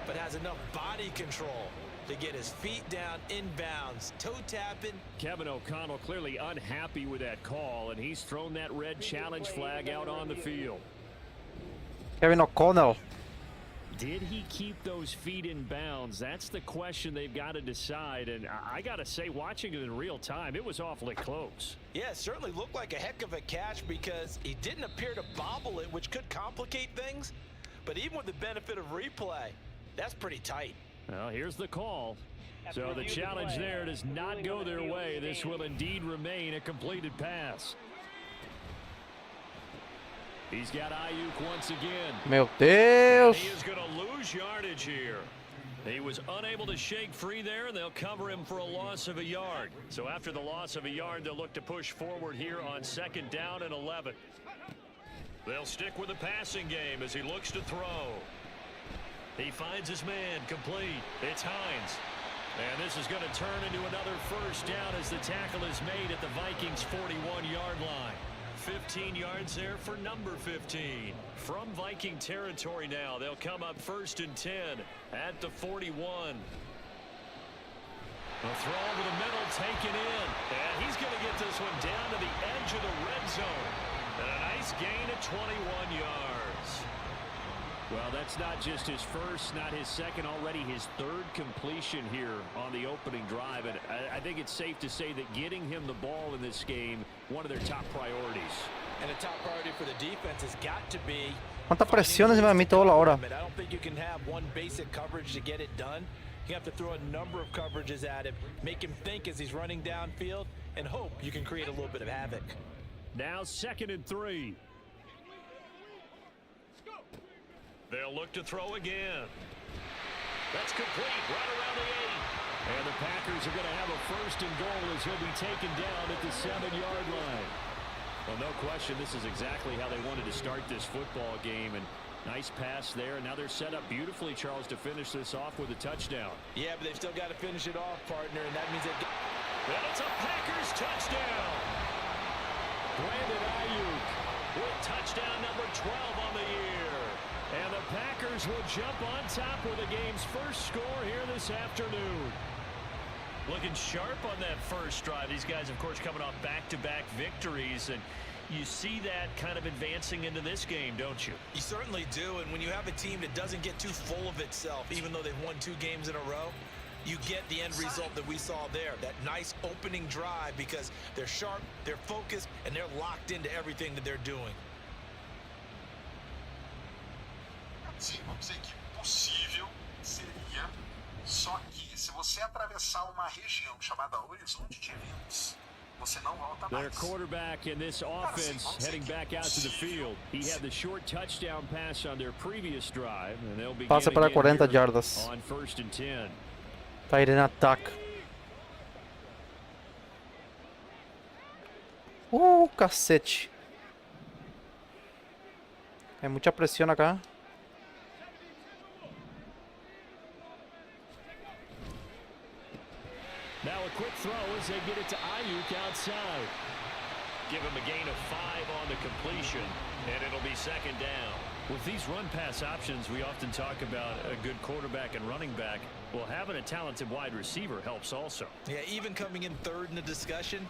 but has enough body control to get his feet down inbounds, toe tapping. Kevin O'Connell clearly unhappy with that call, and he's thrown that red challenge flag out on the field. Kevin O'Connell. Did he keep those feet in bounds? That's the question they've got to decide. And I got to say, watching it in real time, it was awfully close. Yeah, it certainly looked like a heck of a catch because he didn't appear to bobble it, which could complicate things. But even with the benefit of replay, that's pretty tight. Well, here's the call. So the challenge there does not go their way. This will indeed remain a completed pass. He's got Ayuk once again. Meu Deus. He is going to lose yardage here. He was unable to shake free there, and they'll cover him for a loss of a yard. So after the loss of a yard, they'll look to push forward here on 2nd down and 11. They'll stick with the passing game as he looks to throw. He finds his man, complete. It's Hines. And this is going to turn into another first down as the tackle is made at the Vikings' 41-yard line. 15 yards there for number 15. From Viking territory now, they'll come up 1st and 10 at the 41. A throw over the middle, taken in. And he's going to get this one down to the edge of the red zone. And a nice gain of 21 yards. Well, that's not just his first, not his second, already his 3rd completion here on the opening drive. And I think it's safe to say that getting him the ball in this game, one of their top priorities. And a top priority for the defense has got to be... Cuánta presión encima de mí toda la hora. I don't think you can have one basic coverage to get it done. You have to throw a number of coverages at him, make him think as he's running downfield, and hope you can create a little bit of havoc. Now 2nd and 3. They'll look to throw again. That's complete right around the 8. And the Packers are going to have a 1st and goal as he'll be taken down at the 7-yard line. Well, no question, this is exactly how they wanted to start this football game. And nice pass there. And now they're set up beautifully, Charles, to finish this off with a touchdown. Yeah, but they've still got to finish it off, partner, and that means they've got... And it's a Packers touchdown. Brandon Ayuk With touchdown number 12 on the year. And the Packers will jump on top with the game's first score here this afternoon. Looking sharp on that first drive. These guys, of course, coming off back-to-back victories. And you see that kind of advancing into this game, don't you? You certainly do. And when you have a team that doesn't get too full of itself, even though they've won 2 games in a row, you get the end result that we saw there. That nice opening drive because they're sharp, they're focused, and they're locked into everything that they're doing. Sim, vamos dizer que possível seria, só que se você atravessar uma região chamada horizonte de eventos, você não volta Their mais. quarterback in this offense heading back out to the field. He had the short touchdown pass on their previous drive, and they'll be Passa para 40 here yardas. on 1st and 10. Tá indo em ataque. Cacete. Hay mucha presión acá. Now a quick throw as they get it to Ayuk outside. Give him a gain of 5 on the completion, and it'll be 2nd down. With these run-pass options, we often talk about a good quarterback and running back. Well, having a talented wide receiver helps also. Yeah, even coming in 3rd in the discussion,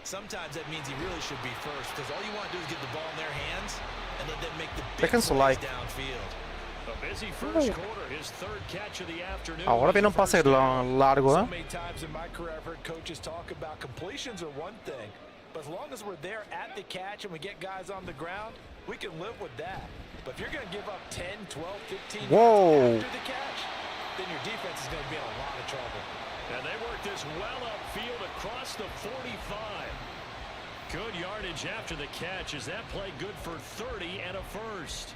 sometimes that means he really should be first because all you want to do is get the ball in their hands and let them make the big plays downfield. A busy first quarter, his third catch of the afternoon. Ahora viene un pase largo, So many times in my career I've heard coaches talk about completions are one thing, but as long as we're there at the catch and we get guys on the ground, we can live with that. But if you're going to give up 10, 12, 15 yards after the catch, then your defense is going to be in a lot of trouble. And they work this well upfield across the 45. Good yardage after the catch. Is that play good for 30 and a first?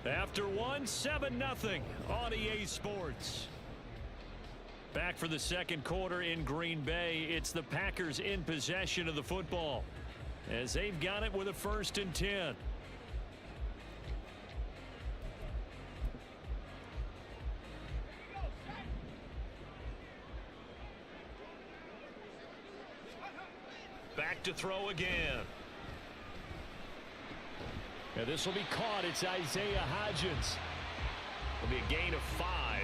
After one, 7-0 on EA Sports. Back for the second quarter in Green Bay. It's the Packers in possession of the football as they've got it with a 1st and 10. Back to throw again. And this will be caught. It's Isaiah Hodgins. It'll be a gain of 5,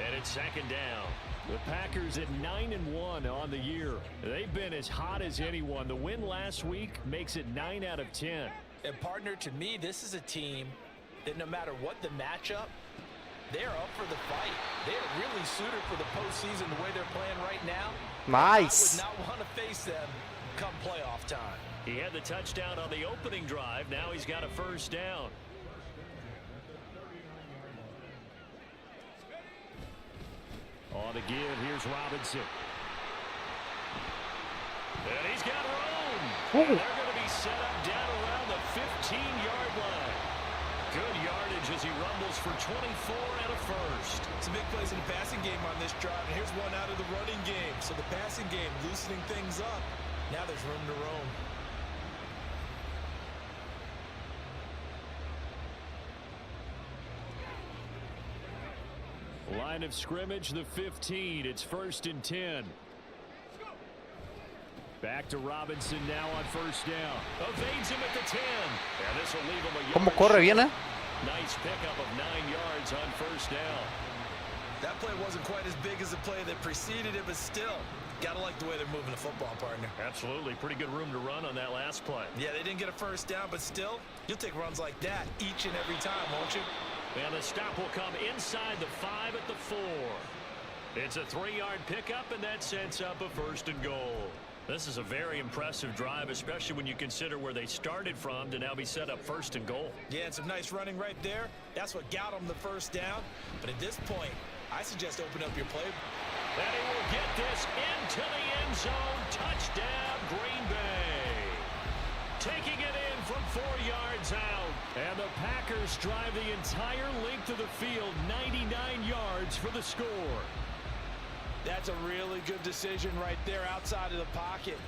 and it's 2nd down. The Packers at 9-1 on the year. They've been as hot as anyone. The win last week makes it 9 out of 10. And partner, to me, this is a team that no matter what the matchup, they're up for the fight. They are really suited for the postseason the way they're playing right now. Nice. I would not want to face them come playoff time. He had the touchdown on the opening drive. Now he's got a 1st down. On the give, here's Robinson. And he's got room. And they're going to be set up down around the 15-yard line. Good yardage as he rumbles for 24 and a first. Some big plays in the passing game on this drive, and here's one out of the running game. So the passing game loosening things up. Now there's room to roam. Line of scrimmage, the 15. It's 1st and 10. Back to Robinson now on 1st down. Evades him at the 10. And this will leave him a yard. ¿Cómo corre bien, eh? Nice pickup of 9 yards on 1st down. That play wasn't quite as big as the play that preceded it, but still, gotta like the way they're moving the football, partner. Absolutely. Pretty good room to run on that last play. Yeah, they didn't get a 1st down, but still, you'll take runs like that each and every time, won't you? And the stop will come inside the 5 at the 4. It's a 3-yard pickup, and that sets up a 1st and goal. This is a very impressive drive, especially when you consider where they started from to now be set up 1st and goal. Yeah, and some nice running right there. That's what got them the 1st down. But at this point, I suggest open up your play. And he will get this into the end zone. Touchdown, Green Bay. Taking it in from 4 yards out. And the Packers drive the entire length of the field, 99 yards for the score. That's a really good decision right there outside of the pocket.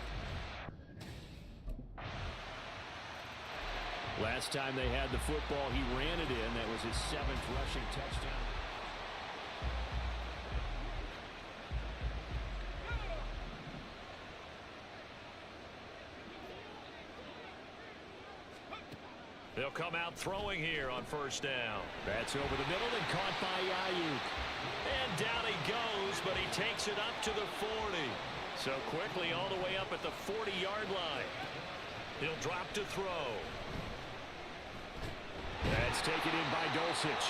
Last time they had the football, he ran it in. That was his 7th rushing touchdown. They'll come out throwing here on 1st down. That's over the middle and caught by Ayuk. And down he goes, but he takes it up to the 40. So quickly all the way up at the 40-yard line. He'll drop to throw. That's taken in by Dulcich.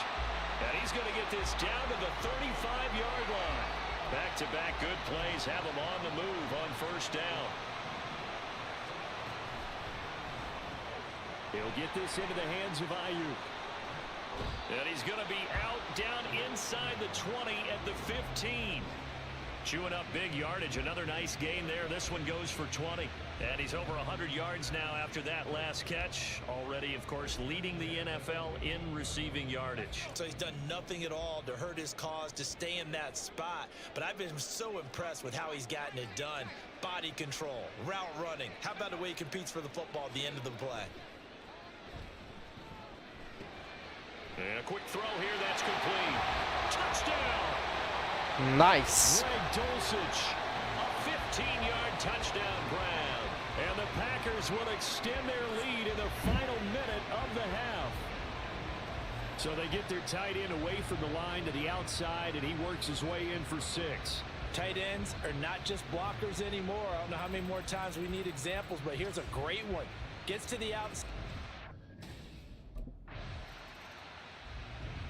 And he's going to get this down to the 35-yard line. Back-to-back good plays have him on the move on 1st down. He'll get this into the hands of Ayuk. And he's going to be out down inside the 20 at the 15. Chewing up big yardage. Another nice gain there. This one goes for 20. And he's over 100 yards now after that last catch. Already, of course, leading the NFL in receiving yardage. So he's done nothing at all to hurt his cause, to stay in that spot. But I've been so impressed with how he's gotten it done. Body control, route running. How about the way he competes for the football at the end of the play? And a quick throw here, that's complete. Touchdown! Nice. Greg Dulcich, a 15-yard touchdown grab. And the Packers will extend their lead in the final minute of the half. So they get their tight end away from the line to the outside, and he works his way in for 6. Tight ends are not just blockers anymore. I don't know how many more times we need examples, but here's a great one. Gets to the outside.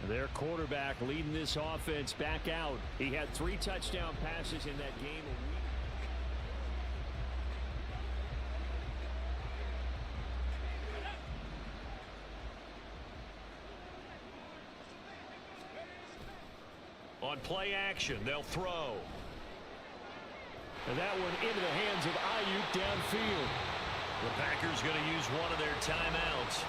Their quarterback leading this offense back out. He had 3 touchdown passes in that game. On play action, they'll throw. And that one into the hands of Ayuk downfield. The Packers going to use one of their timeouts,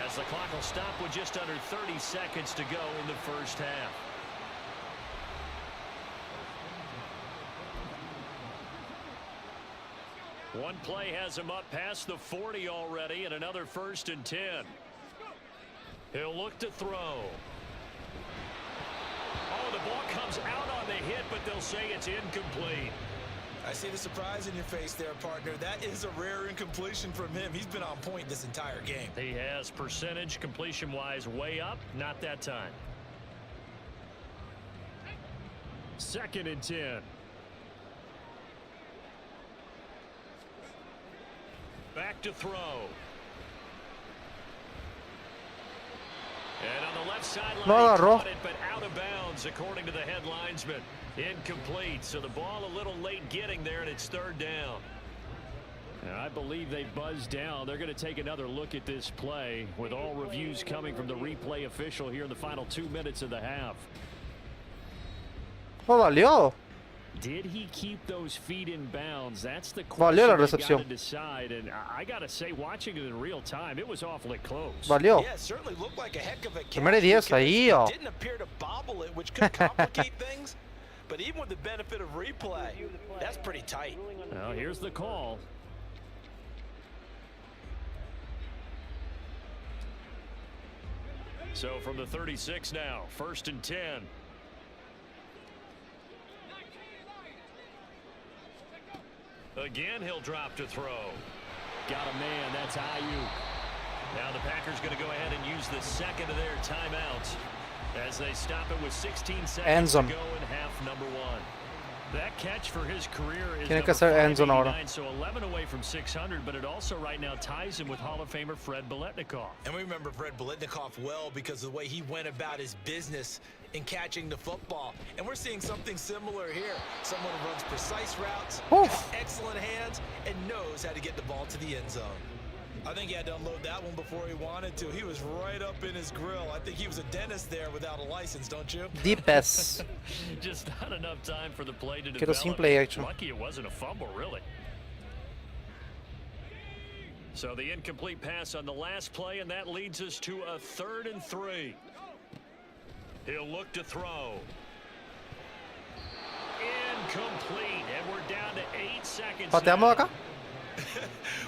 as the clock will stop with just under 30 seconds to go in the first half. One play has him up past the 40 already, and another 1st and 10. He'll look to throw. Oh, the ball comes out on the hit, but they'll say it's incomplete. I see the surprise in your face there, partner. That is a rare incompletion from him. He's been on point this entire game. He has percentage completion-wise way up. Not that time. 2nd and 10. Back to throw. And on the left sideline, No he agarró. caught it, but out of bounds, according to the head linesman. Incomplete, so the ball a little late getting there, and it's 3rd down. And I believe they buzzed down. They're going to take another look at this play, with all reviews coming from the replay official here in the final 2 minutes of the half. Oh, valió. Did he keep those feet in bounds? That's the Valió la question they recepción. got to decide. And I got to say, watching it in real time, it was awfully close. Valió. Yeah, it certainly looked like a heck of a catch. Primera y 10 ahí, It oh. didn't appear to bobble it, which could complicate things. But even with the benefit of replay, that's pretty tight. Now, here's the call. So from the 36 now, 1st and 10. Again, he'll drop to throw. Got a man, that's Ayuk. Now the Packers going to go ahead and use the 2nd of their timeouts as they stop it with 16 End seconds to zone. go in half number 1. That catch for his career is Tiene que number hacer end zone ahora. 589, so 11 away from 600, but it also right now ties him with Hall of Famer Fred Biletnikoff. And we remember Fred Biletnikoff well because of the way he went about his business in catching the football. And we're seeing something similar here. Someone who runs precise routes, has excellent hands, and knows how to get the ball to the end zone. I think he had to unload that one before he wanted to. He was right up in his grill. I think he was a dentist there without a license, don't you? Deep pass. Just not enough time for the play to Quiero develop. simple action. Lucky it wasn't a fumble, really. So the incomplete pass on the last play, and that leads us to a 3rd and 3. He'll look to throw. Incomplete, and we're down to 8 seconds. Pateamos now. acá.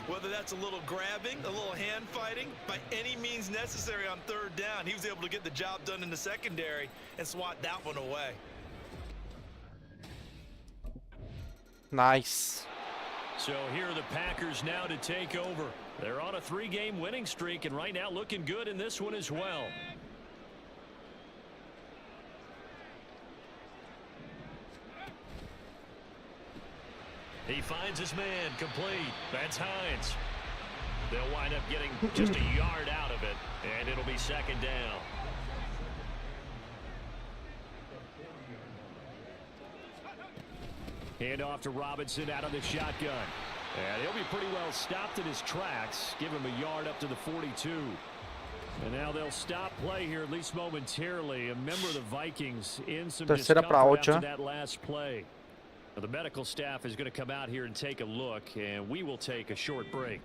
Whether that's a little grabbing, a little hand fighting, by any means necessary on 3rd down, he was able to get the job done in the secondary and swat that one away. Nice. So here are the Packers now to take over. They're on a 3-game winning streak, and right now looking good in this one as well. He finds his man, complete. That's Hines. They'll wind up getting just a yard out of it, and it'll be 2nd down. Hand off to Robinson out of the shotgun. And he'll be pretty well stopped in his tracks. Give him a yard up to the 42. And now they'll stop play here, at least momentarily. A member of the Vikings in some Tercera para discomfort 8. after that last play. Now, the medical staff is going to come out here and take a look, and we will take a short break.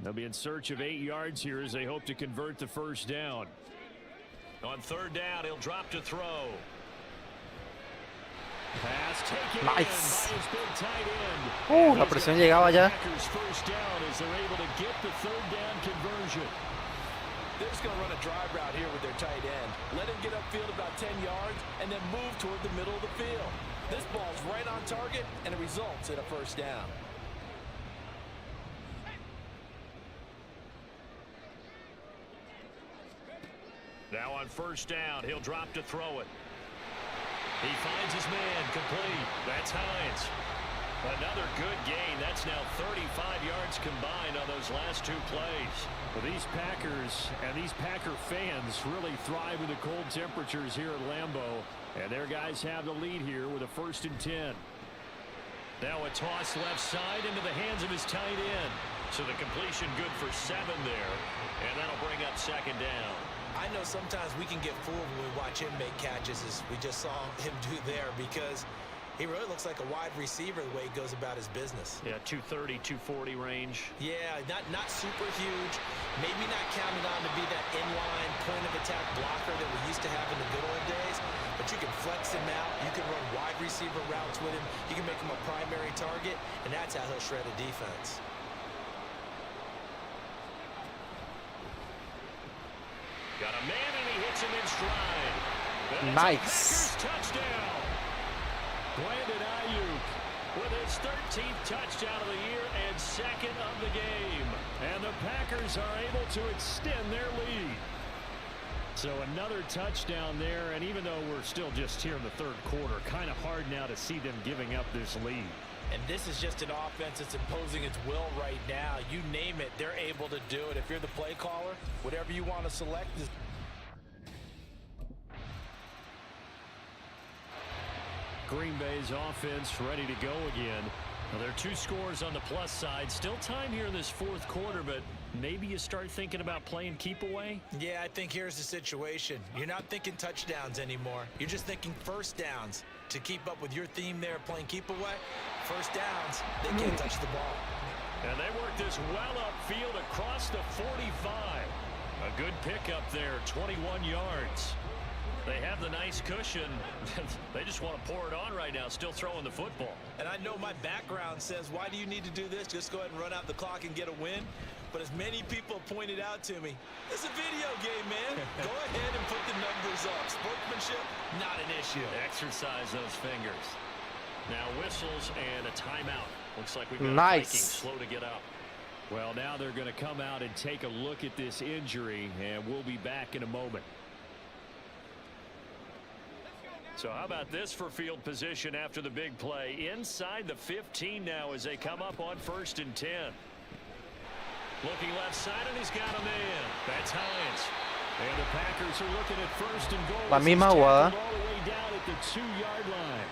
They'll be in search of 8 yards here as they hope to convert the 1st down. On 3rd down, he'll drop to throw. Pass taken Nice. in by his big tight end. La presión llegaba ya. Packers 1st down as they're able to get the 3rd down conversion. They're just going to run a drive route here with their tight end. Let him get upfield about 10 yards and then move toward the middle of the field. This ball's right on target, and it results in a 1st down. Now on 1st down, he'll drop to throw it. He finds his man, complete. That's Hines. Another good gain. That's now 35 yards combined on those last 2 plays. Well, these Packers and these Packer fans really thrive in the cold temperatures here at Lambeau. And their guys have the lead here with a 1st and 10. Now a toss left side into the hands of his tight end. So the completion good for 7 there. And that'll bring up 2nd down. I know sometimes we can get fooled when we watch him make catches, as we just saw him do there, because he really looks like a wide receiver the way he goes about his business. Yeah, 230, 240 range. Yeah, not super huge. Maybe not counted on to be that inline point-of-attack blocker that we used to have in the good old days. But you can flex him out. You can run wide receiver routes with him. You can make him a primary target, and that's how he'll shred a defense. Got a man, and he hits him in stride. Nice. Touchdown. Brandon Ayuk with his 13th touchdown of the year and 2nd of the game. And the Packers are able to extend their lead. So another touchdown there, and even though we're still just here in the 3rd quarter, kind of hard now to see them giving up this lead. And this is just an offense that's imposing its will right now. You name it, they're able to do it. If you're the play caller, whatever you want to select is... Green Bay's offense ready to go again. Well, there are 2 scores on the plus side. Still time here in this 4th quarter, but maybe you start thinking about playing keep away. Yeah, I think here's the situation. You're not thinking touchdowns anymore. You're just thinking 1st downs. To keep up with your theme there, playing keep away, 1st downs, they can't touch the ball. And they work this well upfield across the 45. A good pickup there, 21 yards. They have the nice cushion. They just want to pour it on right now, still throwing the football. And I know my background says, why do you need to do this? Just go ahead and run out the clock and get a win. But as many people pointed out to me, it's a video game, man. Go ahead and put the numbers up. Sportsmanship, not an issue. Exercise those fingers. Now whistles and a timeout. Looks like we've got Nice. Vikings slow to get up. Well, now they're going to come out and take a look at this injury, and we'll be back in a moment. So how about this for field position after the big play? Inside the 15 now as they come up on 1st and 10. Looking left side, and he's got a man. That's Hines. And the Packers are looking at 1st and goal. La This is misma tackled jugada. all the way down at the 2-yard line.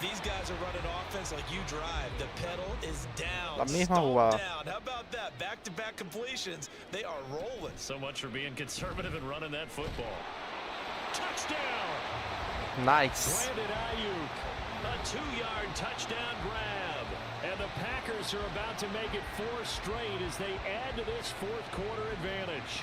These guys are running offense like you drive. The pedal is down. La misma Stomp jugada. down. How about that? Back-to-back completions. They are rolling. So much for being conservative and running that football. Touchdown! Nice. Brandon Ayuk, a 2-yard touchdown grab. And the Packers are about to make it 4 straight as they add to this 4th quarter advantage.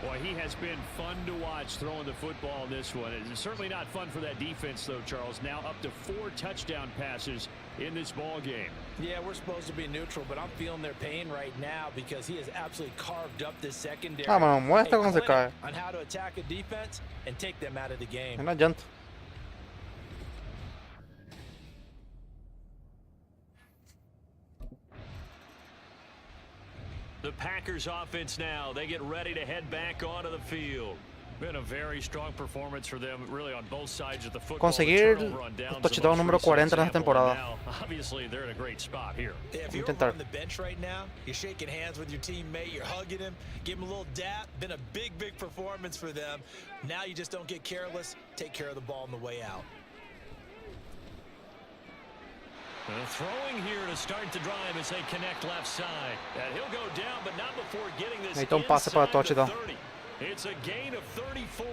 Boy, he has been fun to watch throwing the football in this one. It's certainly not fun for that defense, though, Charles. Now up to 4 touchdown passes in this ball game. Yeah, we're supposed to be neutral, but I'm feeling their pain right now because he has absolutely carved up this secondary. Vámonos, muestra A cómo se clinic cae. on how to attack a defense and take them out of the game. Una llanta. The Packers offense now, they get ready to head back onto the field. Been a very strong performance for them, really on both sides of the football. Conseguir The turnover on downs, el the touchdown most número recent 40 en esta example, temporada. and now, obviously, they're in a great spot here. Yeah, if you're Intentar. on the bench right now, you're shaking hands with your teammate, you're hugging him, give him a little dap. Been a big performance for them. Now you just don't get careless. Take care of the ball on the way out. Throwing here to start the drive as they connect left side. And he'll go down, but not before getting this Necesita un pase para inside the touchdown. 30. It's a gain of 34.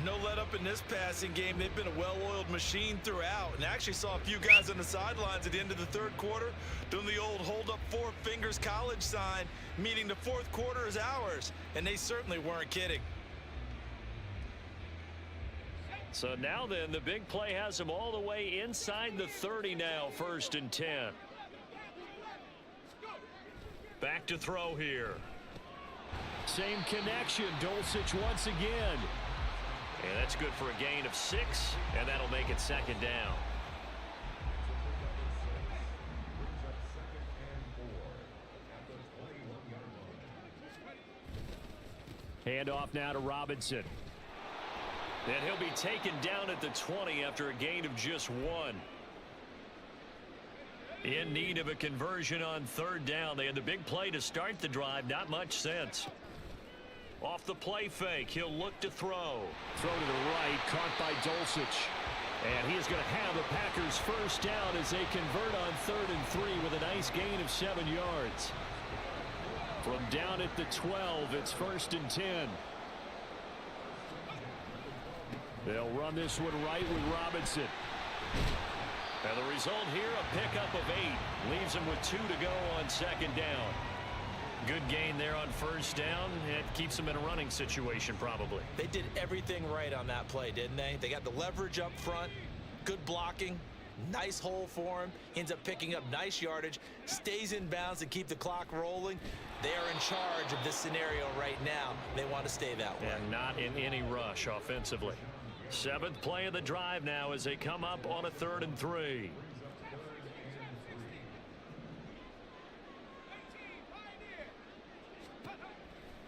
No let up in this passing game. They've been a well-oiled machine throughout. And actually saw a few guys on the sidelines at the end of the 3rd quarter doing the old hold up 4 fingers college sign, meaning the 4th quarter is ours. And they certainly weren't kidding. So now then, the big play has them all the way inside the 30 now, 1st and 10. Back to throw here. Same connection. Dulcich once again. And that's good for a gain of 6, and that'll make it 2nd down. Handoff now to Robinson. And he'll be taken down at the 20 after a gain of just 1. In need of a conversion on third down. They had the big play to start the drive. Not much sense. Off the play fake, he'll look to throw. Throw to the right, caught by Dulcich. And he is going to have the Packers first down as they convert on 3rd and 3 with a nice gain of 7 yards. From down at the 12, it's 1st and 10. They'll run this one right with Robinson. And the result here, a pickup of 8. Leaves them with 2 to go on 2nd down. Good gain there on 1st down. It keeps them in a running situation probably. They did everything right on that play, didn't they? They got the leverage up front, good blocking, nice hole for him. He ends up picking up nice yardage, stays in bounds to keep the clock rolling. They are in charge of this scenario right now. They want to stay that way. And not in any rush offensively. 7th play of the drive now as they come up on a 3rd and 3.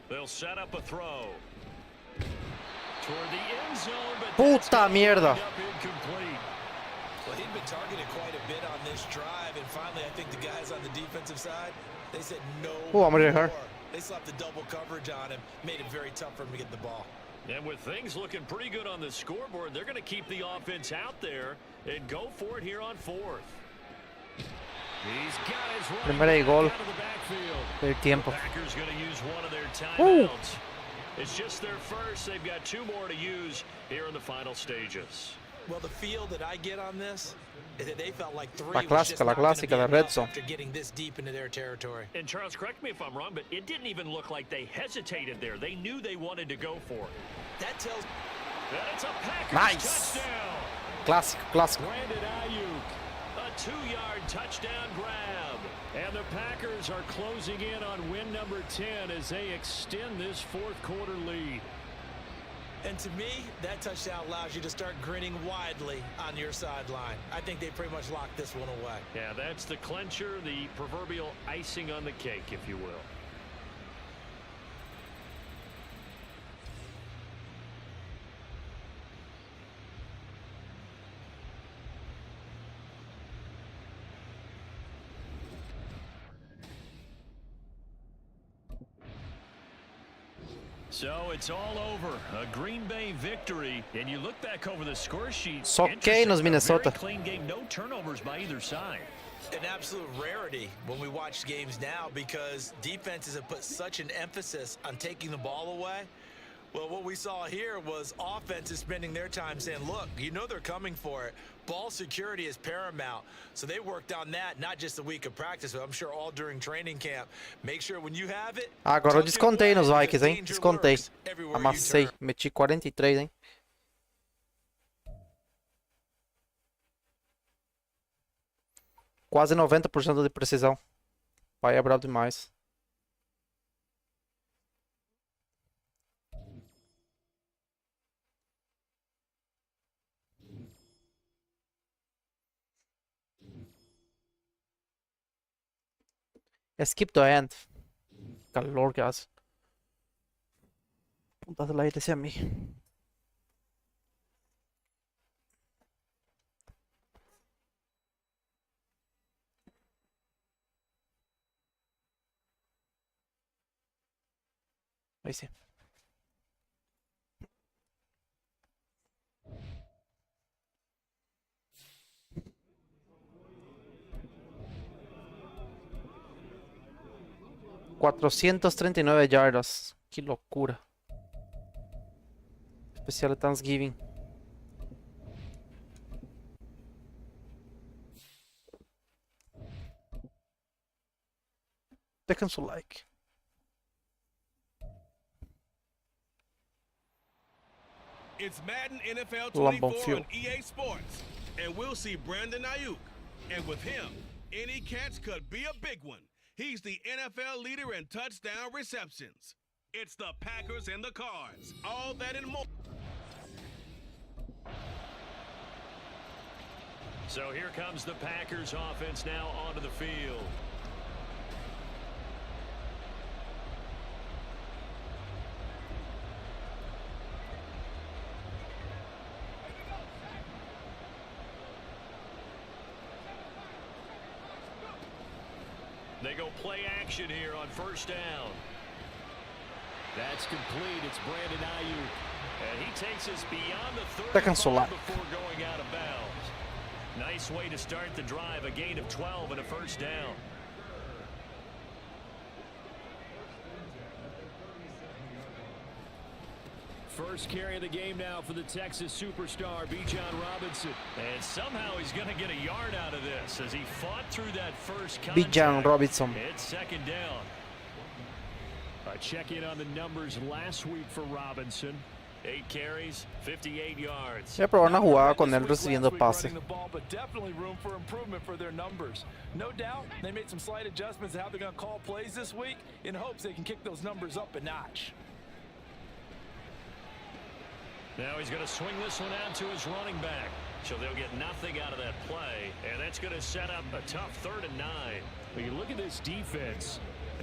They'll set up a throw. Toward the end zone, but Puta mierda. Incomplete. Well, he'd been targeted quite a bit on this drive, and finally I think the guys on the defensive side, they said no I'm gonna hit her. more. They slapped the double coverage on him, made it very tough for him to get the ball. And with things looking pretty good on the scoreboard, they're going to keep the offense out there and go for it here on 4th. He's got his running Primera y back gol out of the backfield. del tiempo. Packers going to use one of their timeouts. It's just their first. They've got 2 more to use here in the final stages. Well, the feel that I get on this is that they felt like 3 La was clásica, just la not gonna clásica, be la red enough zone. after getting this deep into their territory. And Charles, correct me if I'm wrong, but it didn't even look like they hesitated there. They knew they wanted to go for it. That tells And it's a Packers Nice. touchdown. Clásico, clásico. Brandon Ayuk. A 2-yard touchdown grab. And the Packers are closing in on win number 10 as they extend this 4th quarter lead. And to me, that touchdown allows you to start grinning widely on your sideline. I think they pretty much locked this one away. Yeah, that's the clincher, the proverbial icing on the cake, if you will. So it's all over. A Green Bay victory. And you look back over the score sheet. Soquei nos interesting, a Minnesota. very clean game. No turnovers by either side. An absolute rarity when we watch games now because defenses have put such an emphasis on taking the ball away. Well, what we saw here was offenses spending their time saying, look, you know they're coming for it. Ball security is paramount. So they worked on that, not just a week of practice, but I'm sure all during training camp. Make sure when you have it. Agora eu tuck it descontei away nos because Vikings, hein? danger Descontei. lurks everywhere you Amassei. turn. Meti 43, hein? Quase 90% de precisão. Pai é brabo demais. Skip the end. Calor que hace. Punta de la hacia mí. Ahí sí. ...439 yardas... ...qué locura... ...especial de Thanksgiving... ...dejen su like... It's Madden NFL Lambeau 24 Field. on EA Sports, and we'll see Brandon Ayuk. And with him, any catch could be a big one. He's the NFL leader in touchdown receptions. It's the Packers and the Cards. All that and more. So here comes the Packers offense now onto the field. They go play action here on first down. That's complete. It's Brandon Ayuk. And he takes us beyond the 35 before going out of bounds. Nice way to start the drive. A gain of 12 and a first down. First carry of the game now for the Texas superstar, Bijan Robinson. And somehow he's going to get a yard out of this as he fought through that first contact. Bijan Robinson. It's second down. A check-in on the numbers last week for Robinson. 8 carries, 58 yards. Voy a probar una jugada con él recibiendo pase. But definitely room for improvement for their numbers. No doubt, they made some slight adjustments to how they're going to call plays this week in hopes they can kick those numbers up a notch. Now he's going to swing this one out to his running back. So they'll get nothing out of that play. And that's going to set up a tough 3rd and 9. When you look at this defense,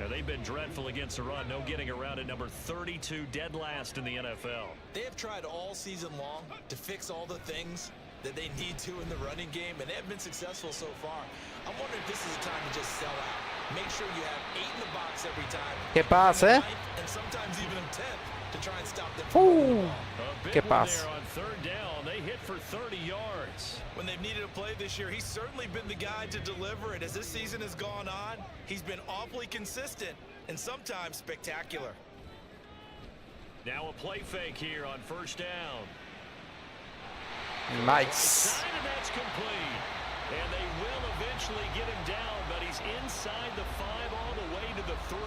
they've been dreadful against the run. No getting around at number 32, dead last in the NFL. They have tried all season long to fix all the things that they need to in the running game, and they have been successful so far. I'm wondering if this is a time to just sell out. Make sure you have 8 in the box every time. ¿Qué pasa? And sometimes even a 10th to try and stop them from moving the ball. ¿Qué pasa? On 3rd down, they hit for 30 yards. When they've needed a play this year, he's certainly been the guy to deliver it. As this season has gone on, he's been awfully consistent and sometimes spectacular. Now a play fake here on 1st down. Nice. And that's complete. And they will eventually get him down, but he's inside the 5 all the way to the 3.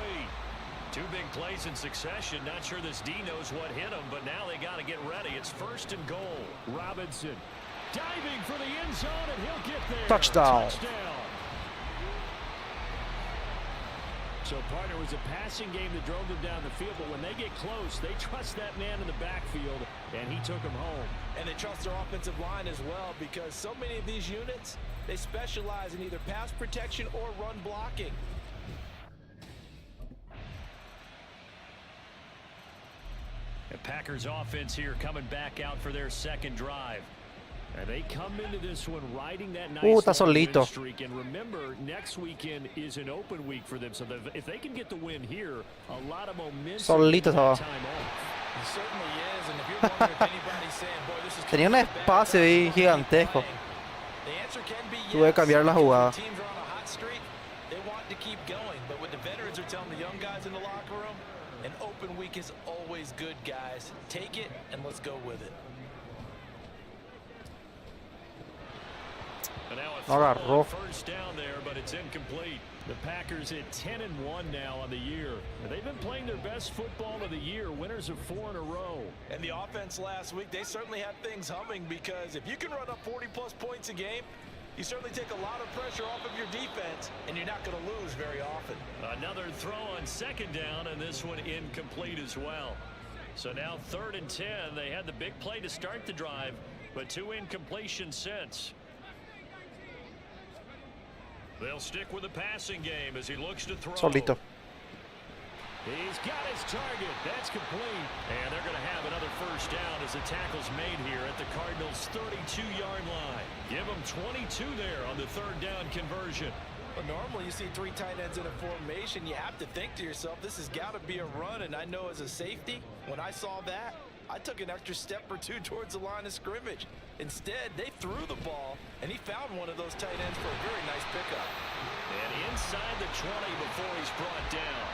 2 big plays in succession. Not sure this D knows what hit him, but now they got to get ready. It's 1st and goal. Robinson diving for the end zone, and he'll get there. Touchdown. So, partner, it was a passing game that drove them down the field, but when they get close, they trust that man in the backfield, and he took him home. And they trust their offensive line as well, because so many of these units, they specialize in either pass protection or run blocking. The Packers offense here coming back out for their 2nd drive. And they come into this one riding that nice está solito. win streak. And remember, next weekend is an open week for them. So if they can get the win here, a lot of momentum. Solito estaba. It certainly is, and if you're wondering if anybody's saying, boy, this is Tenía un espacio ahí gigantesco. the answer can be yes. Tuve que cambiar la jugada. Teams are on a hot streak. They want to keep going, but what the veterans are telling the young guys in the locker room, an open week is always good, guys. Take it and let's go with it. And now No agarró. 1st down there, but it's incomplete. The Packers at 10-1 now on the year. They've been playing their best football of the year, winners of 4 in a row. And the offense last week, they certainly had things humming, because if you can run up 40-plus points a game, you certainly take a lot of pressure off of your defense, and you're not going to lose very often. Another throw on 2nd down, and this one incomplete as well. So now 3rd and 10. They had the big play to start the drive, but 2 incompletions since. They'll stick with the passing game as he looks to throw. Solito. He's got his target. That's complete. And they're going to have another 1st down as the tackle's made here at the Cardinals' 32-yard line. Give them 22 there on the 3rd down conversion. Well, normally you see 3 tight ends in a formation, you have to think to yourself, this has got to be a run. And I know as a safety, when I saw that, I took an extra step or 2 towards the line of scrimmage. Instead, they threw the ball, and he found one of those tight ends for a very nice pickup. And inside the 20 before he's brought down.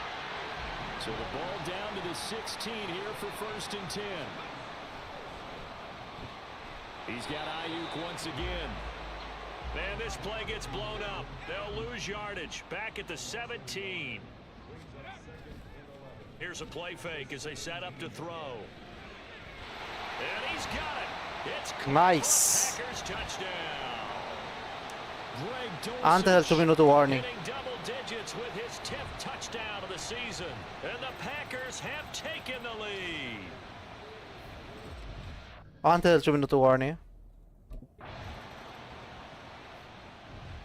So the ball down to the 16 here for 1st and 10. He's got Ayuk once again. Man, this play gets blown up. They'll lose yardage. Back at the 17. Here's a play fake as they set up to throw. And he's got it. It's Nice. Packers touchdown. Antes del 2-minute warning. Hitting double digits with his 10th touchdown of the season. And the Packers have taken the lead. Antes del 2-minute warning.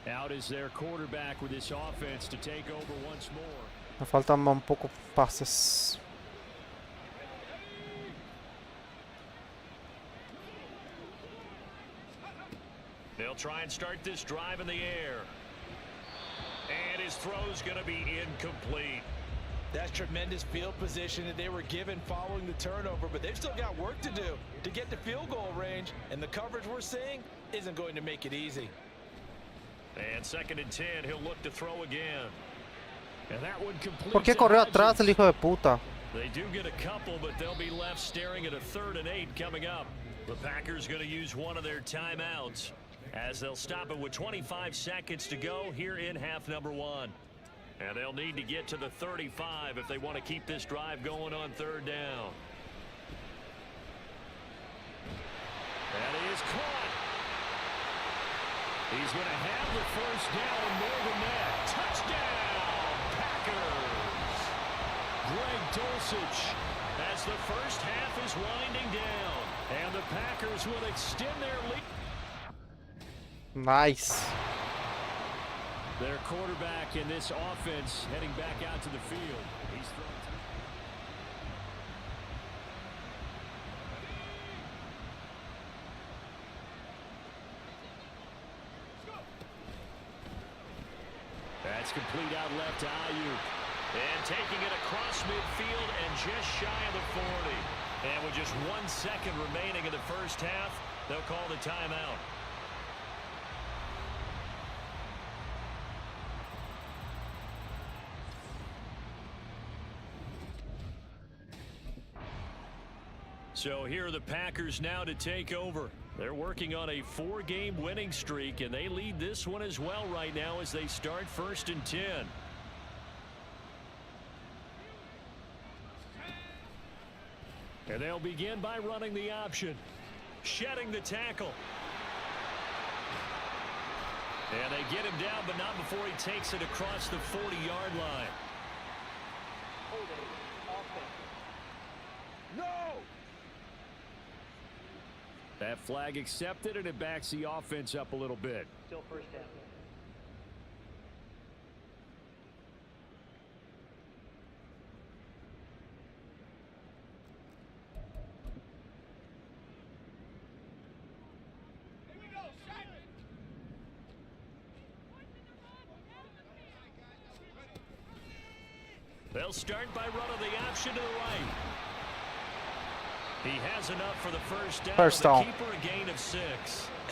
Out is their quarterback with this offense to take over once more. Me faltan un poco pases. They'll try and start this drive in the air. And his throw's going to be incomplete. That's tremendous field position that they were given following the turnover, but they've still got work to do to get to field goal range, and the coverage we're seeing isn't going to make it easy. And 2nd and 10, he'll look to throw again. And that one completes. ¿Por qué corrió atrás el hijo de puta? They do get a couple, but they'll be left staring at a 3rd and 8 coming up. The Packers going to use one of their timeouts as they'll stop it with 25 seconds to go here in half number 1. And they'll need to get to the 35 if they want to keep this drive going on 3rd down. And he is caught. He's going to have the 1st down, more than that. Touchdown, Packers. Greg Dulcich as the 1st half is winding down. And the Packers will extend their lead. Nice. Their quarterback in this offense heading back out to the field. He's throwing. That's complete out left to Ayuk. And taking it across midfield and just shy of the 40. And with just 1 second remaining in the 1st half, they'll call the timeout. So here are the Packers now to take over. They're working on a 4-game winning streak, and they lead this one as well right now as they start 1st and 10. And they'll begin by running the option. Shedding the tackle. And they get him down, but not before he takes it across the 40-yard line. That flag accepted, and it backs the offense up a little bit. Still 1st down. They'll start by running the option to the right. He has enough for the 1st down. First down. Keeper a gain of 6.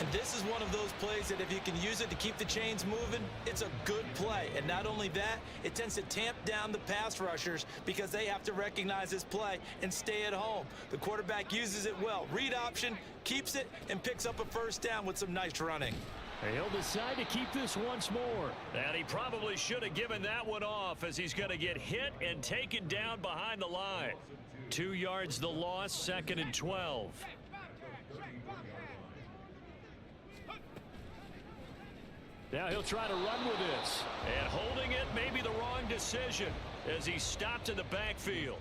And this is one of those plays that if you can use it to keep the chains moving, it's a good play. And not only that, it tends to tamp down the pass rushers because they have to recognize this play and stay at home. The quarterback uses it well. Read option, keeps it, and picks up a 1st down with some nice running. He'll decide to keep this once more. And he probably should have given that one off as he's going to get hit and taken down behind the line. 2 yards the loss, 2nd and 12. Now he'll try to run with this. And holding it may be the wrong decision as he stopped in the backfield.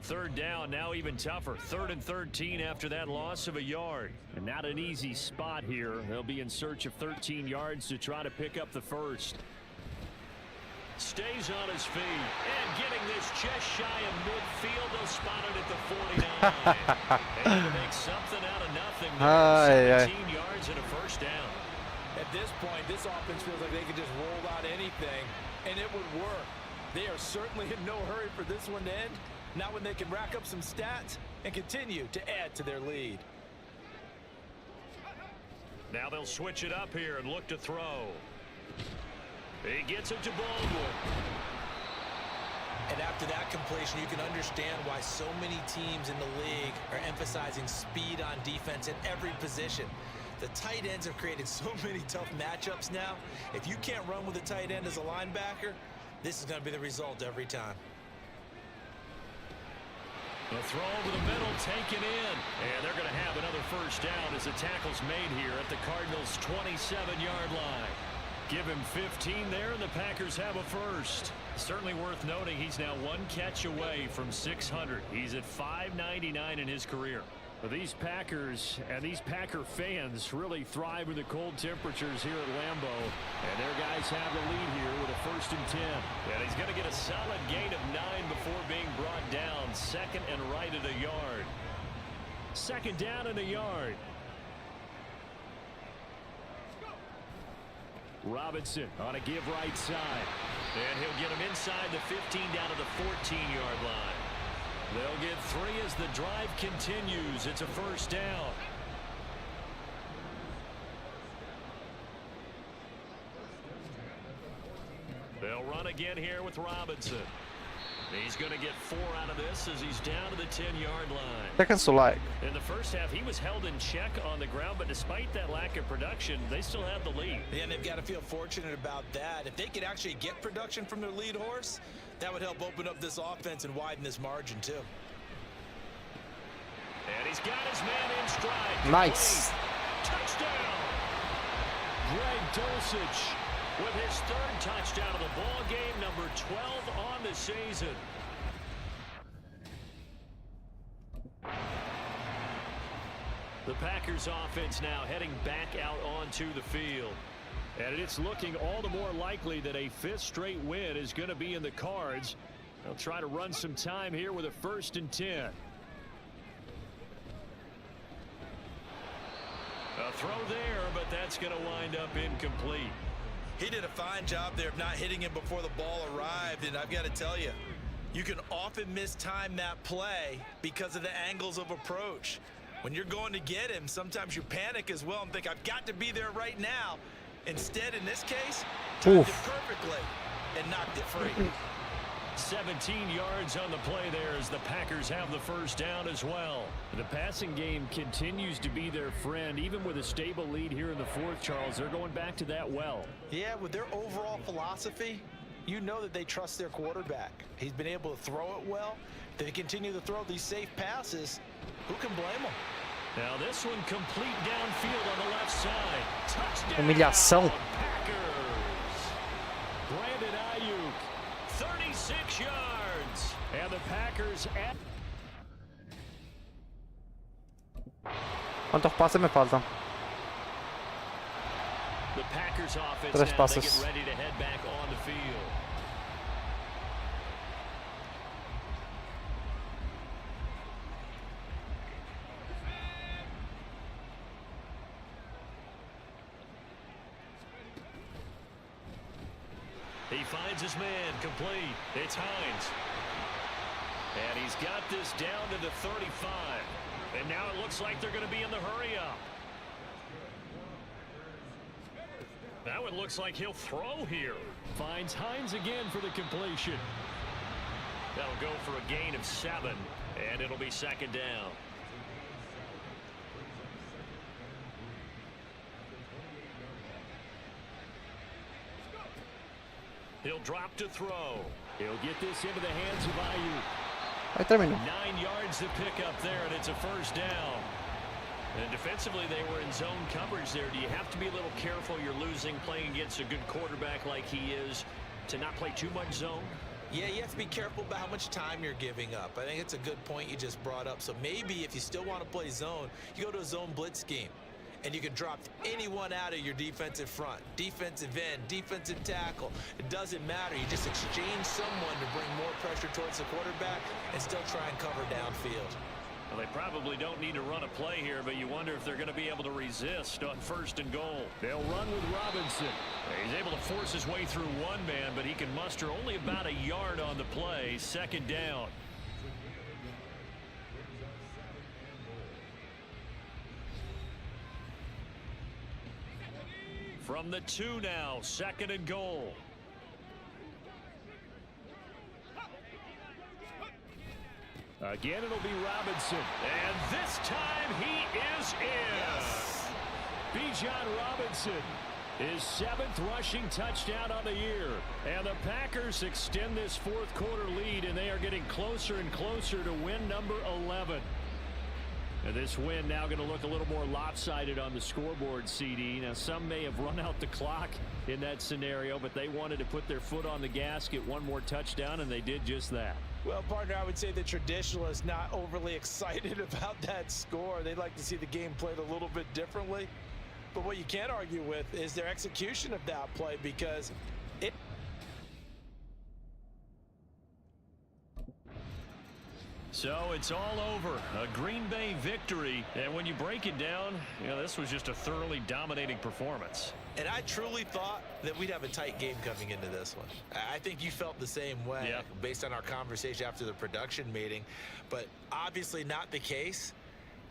3rd down, now even tougher. 3rd and 13 after that loss of a yard. And not an easy spot here. They'll be in search of 13 yards to try to pick up the 1st. Stays on his feet and getting this just shy of midfield. They'll spot it at the 49. And to make something out of nothing there. 17 yards and a 1st down. At this point, this offense feels like they could just roll out anything, and it would work. They are certainly in no hurry for this one to end. Not when they can rack up some stats and continue to add to their lead. Now they'll switch it up here and look to throw. He gets it to Baldwin. And after that completion, you can understand why so many teams in the league are emphasizing speed on defense at every position. The tight ends have created so many tough matchups now. If you can't run with a tight end as a linebacker, this is going to be the result every time. The throw over the middle taken in. And they're going to have another 1st down as the tackle's made here at the Cardinals' 27-yard line. Give him 15 there, and the Packers have a 1st. Certainly worth noting he's now 1 catch away from 600. He's at 599 in his career. Well, these Packers and these Packer fans really thrive in the cold temperatures here at Lambeau. And their guys have the lead here with a 1st and 10. And he's going to get a solid gain of 9 before being brought down. 2nd and right at a yard. 2nd down and a yard. Robinson on a give right side. And he'll get him inside the 15 down to the 14-yard line. They'll get 3 as the drive continues. It's a first down. They'll run again here with Robinson. He's going to get 4 out of this as he's down to the 10-yard line. Seconds to like. In the first half, he was held in check on the ground, but despite that lack of production, they still have the lead. Yeah, and they've got to feel fortunate about that. If they could actually get production from their lead horse, that would help open up this offense and widen this margin, too. And he's got his man in stride. Nice. Touchdown. Greg Dulcich with his 3rd touchdown of the ball game, number 12 on the season. The Packers offense now heading back out onto the field. And it's looking all the more likely that a 5th straight win is going to be in the cards. They'll try to run some time here with a 1st and 10. A throw there, but that's going to wind up incomplete. He did a fine job there of not hitting him before the ball arrived, and I've got to tell you, you can often mistime that play because of the angles of approach. When you're going to get him, sometimes you panic as well and think, I've got to be there right now. Instead, in this case, timed it perfectly and knocked it free. 17 yards on the play there as the Packers have the first down as well. The passing game continues to be their friend. Even with a stable lead here in the 4th, Charles, they're going back to that well. Yeah, with their overall philosophy, you know that they trust their quarterback. He's been able to throw it well. They continue to throw these safe passes. Who can blame them? Now this one complete downfield on the left side. Touchdown! Humilhação. Packers. Brandon Ayuk, 36 yards. And the Packers at... ¿Cuántos pases me faltan? The Packers offense 3 now, they pases. get ready to head back on the field. He finds his man complete. It's Hines. And he's got this down to the 35. And now it looks like they're going to be in the hurry up. Now it looks like he'll throw here. Finds Hines again for the completion. That'll go for a gain of 7. And it'll be 2nd down. He'll drop to throw. He'll get this into the hands of Ayuk. Ahí terminó. 9 yards to pick up there, and it's a first down. And defensively, they were in zone coverage there. Do you have to be a little careful? You're losing, playing against a good quarterback like he is, to not play too much zone? Yeah, you have to be careful about how much time you're giving up. I think it's a good point you just brought up. So maybe if you still want to play zone, you go to a zone blitz scheme. And you can drop anyone out of your defensive front, defensive end, defensive tackle. It doesn't matter. You just exchange someone to bring more pressure towards the quarterback and still try and cover downfield. Well, they probably don't need to run a play here, but you wonder if they're going to be able to resist on 1st and goal. They'll run with Robinson. He's able to force his way through one man, but he can muster only about a yard on the play. 2nd down. From the 2 now, 2nd and goal. Again, it'll be Robinson. And this time he is in. Bijan Robinson, his 7th rushing touchdown on the year. And the Packers extend this 4th quarter lead, and they are getting closer and closer to win number 11. And this win now going to look a little more lopsided on the scoreboard, CD. Now, some may have run out the clock in that scenario, but they wanted to put their foot on the gas, get one more touchdown, and they did just that. Well, partner, I would say the traditionalists not overly excited about that score. They'd like to see the game played a little bit differently. But what you can't argue with is their execution of that play, because So it's all over. A Green Bay victory. And when you break it down, this was just a thoroughly dominating performance. And I truly thought that we'd have a tight game coming into this one. I think you felt the same way based on our conversation after the production meeting, but obviously not the case.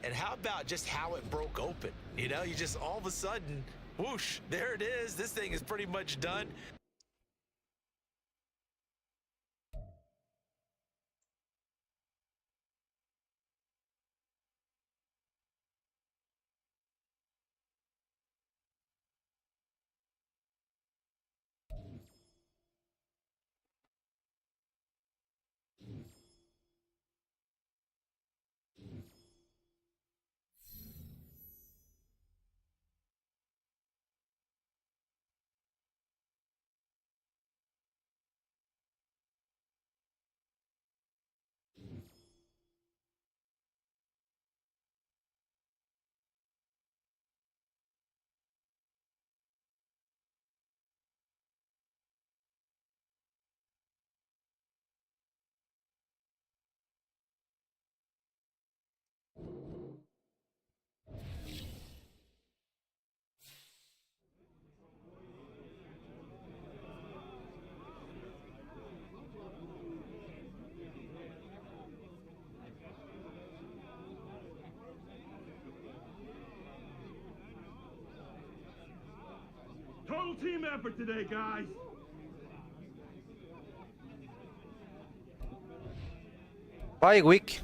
And how about just how it broke open? You just all of a sudden, whoosh, there it is. This thing is pretty much done. Total team effort today, guys. Bye week.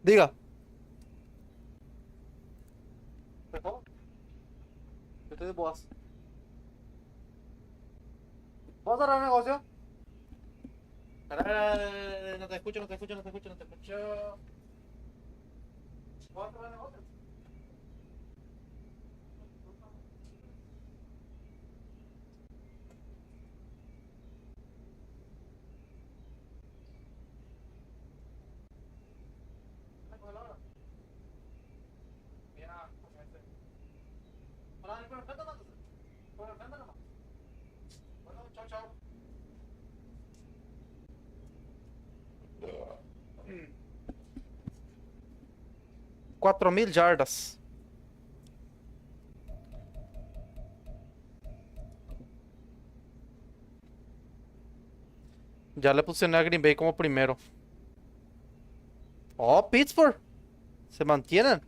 Diga. Estoy de boas. ¿Vamos a cerrar un negocio? No te escucho, no te escucho, no te escucho, no te escucho. ¿Vamos a cerrar un negocio? Chao, chao. 4.000 yardas. Ya le puse a Green Bay como primero. Oh, Pittsburgh. Se mantienen.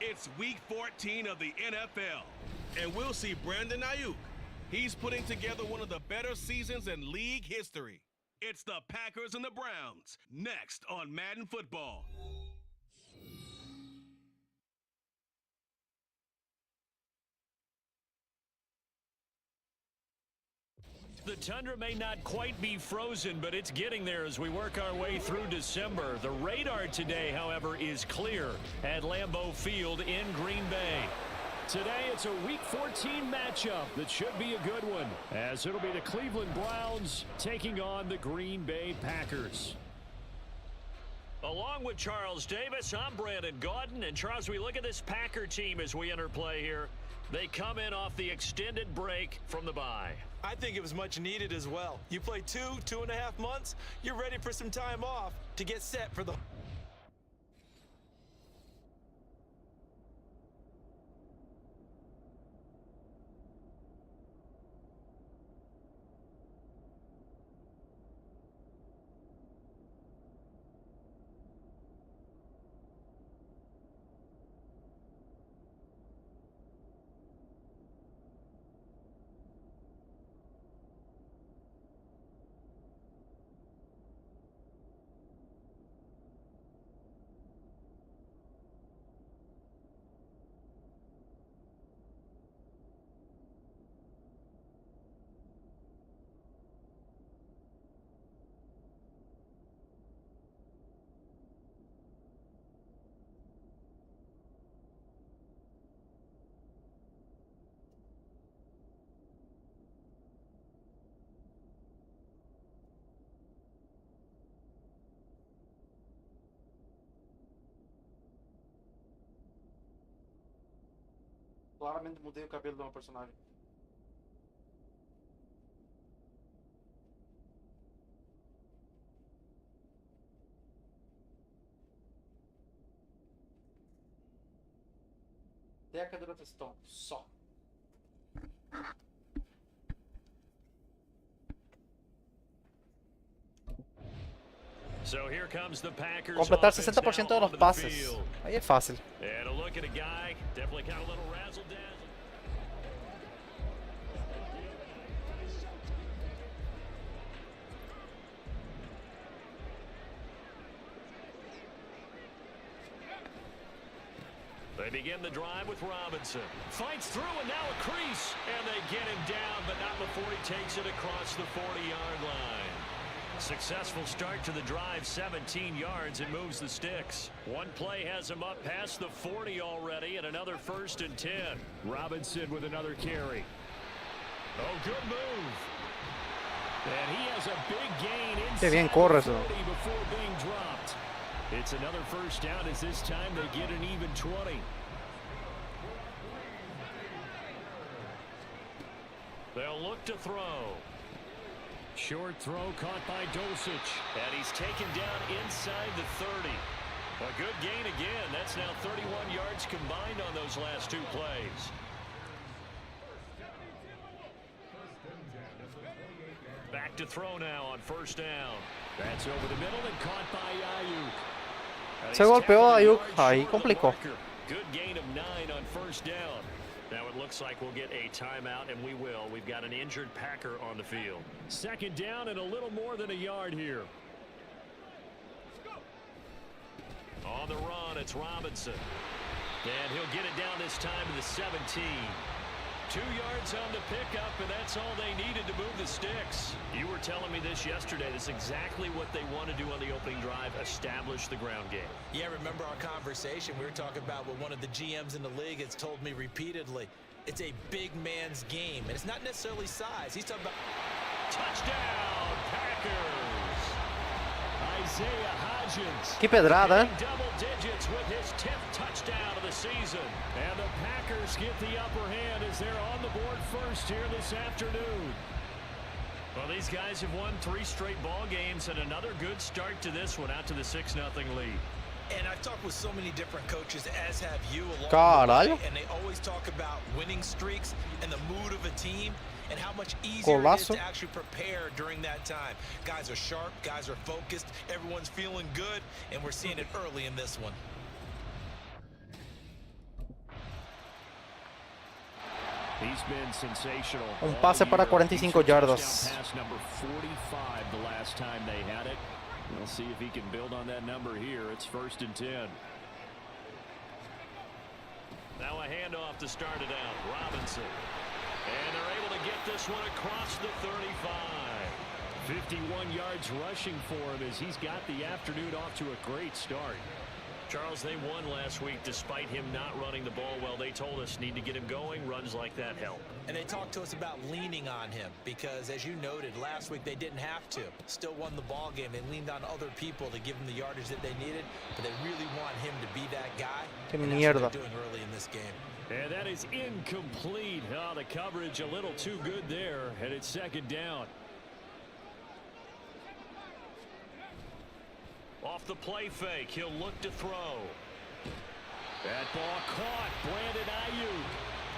It's week 14 of the NFL, and we'll see Brandon Ayuk. He's putting together one of the better seasons in league history. It's the Packers and the Browns, next on Madden Football. The tundra may not quite be frozen, but it's getting there as we work our way through December. The radar today, however, is clear at Lambeau Field in Green Bay. Today, it's a Week 14 matchup that should be a good one, as it'll be the Cleveland Browns taking on the Green Bay Packers. Along with Charles Davis, I'm Brandon Gaudin. And Charles, we look at this Packer team as we enter play here. They come in off the extended break from the bye. I think it was much needed as well. You play 2.5 months, you're ready for some time off to get set for the... Claramente mudei o cabelo do meu personagem. Deca do textão, só. So here comes the Packers Completar offense 60% now de los onto the pases. field. Aí é fácil. And a look at a guy, definitely got a little razzle-dazzle. They begin the drive with Robinson. Fights through and now a crease. And they get him down, but not before he takes it across the 40-yard line. Successful start to the drive, 17 yards, and moves the sticks. One play has him up past the 40 already, and another 1st and 10. Robinson with another carry. Oh, good move. And he has a big gain Qué bien inside corre the eso. 40 before being dropped. It's another 1st down as this time they get an even 20. They'll look to throw. Short throw caught by Dulcich. And he's taken down inside the 30. A good gain again. That's now 31 yards combined on those last 2 plays. Back to throw now on 1st down. That's over the middle and caught by Ayuk. And Se he's golpeó tackled a Ayuk, yard ahí short of the complicó. marker. Good gain of 9 on 1st down. Now it looks like we'll get a timeout, and we will. We've got an injured Packer on the field. 2nd down and a little more than a yard here. On the run, it's Robinson. And he'll get it down this time to the 17. 2 yards on the pickup, and that's all they needed to move the sticks. You were telling me this yesterday. This is exactly what they want to do on the opening drive, establish the ground game. Yeah, remember our conversation? We were talking about what one of the GMs in the league has told me repeatedly. It's a big man's game, and it's not necessarily size. He's talking about... Touchdown, Packers! Isaiah Hodgins. Que pedrada, Hitting double digits with his 10th touchdown of the season. And the Packers get the upper hand as they're on the board first here this afternoon. Well, these guys have won 3 straight ball games, and another good start to this one, out to the 6-0 lead. And I've talked with so many different coaches, as have you, along the Caralho. way, and they always talk about winning streaks and the mood of a team and how much easier it is Golazo. to actually prepare during that time. Guys are sharp, guys are focused, everyone's feeling good, and we're seeing it early in this one. He's been sensational. Un all pase para year. 45 He's a yardas. touchdown pass number 45 the last time they had it. We'll see if he can build on that number here. It's 1st and 10. Now a handoff to start it out. Robinson. And they're able to get this one across the 35. 51 yards rushing for him as he's got the afternoon off to a great start. Charles, they won last week despite him not running the ball well. They told us need to get him going. Runs like that help. And they talked to us about leaning on him because, as you noted, last week they didn't have to. Still won the ball game. They leaned on other people to give them the yardage that they needed, but they really want him to be that guy. Qué And that's mierda. what they're doing early in this game. And that is incomplete. Oh, the coverage a little too good there, and it's 2nd down. Off the play fake, he'll look to throw. That ball caught. Brandon Ayuk.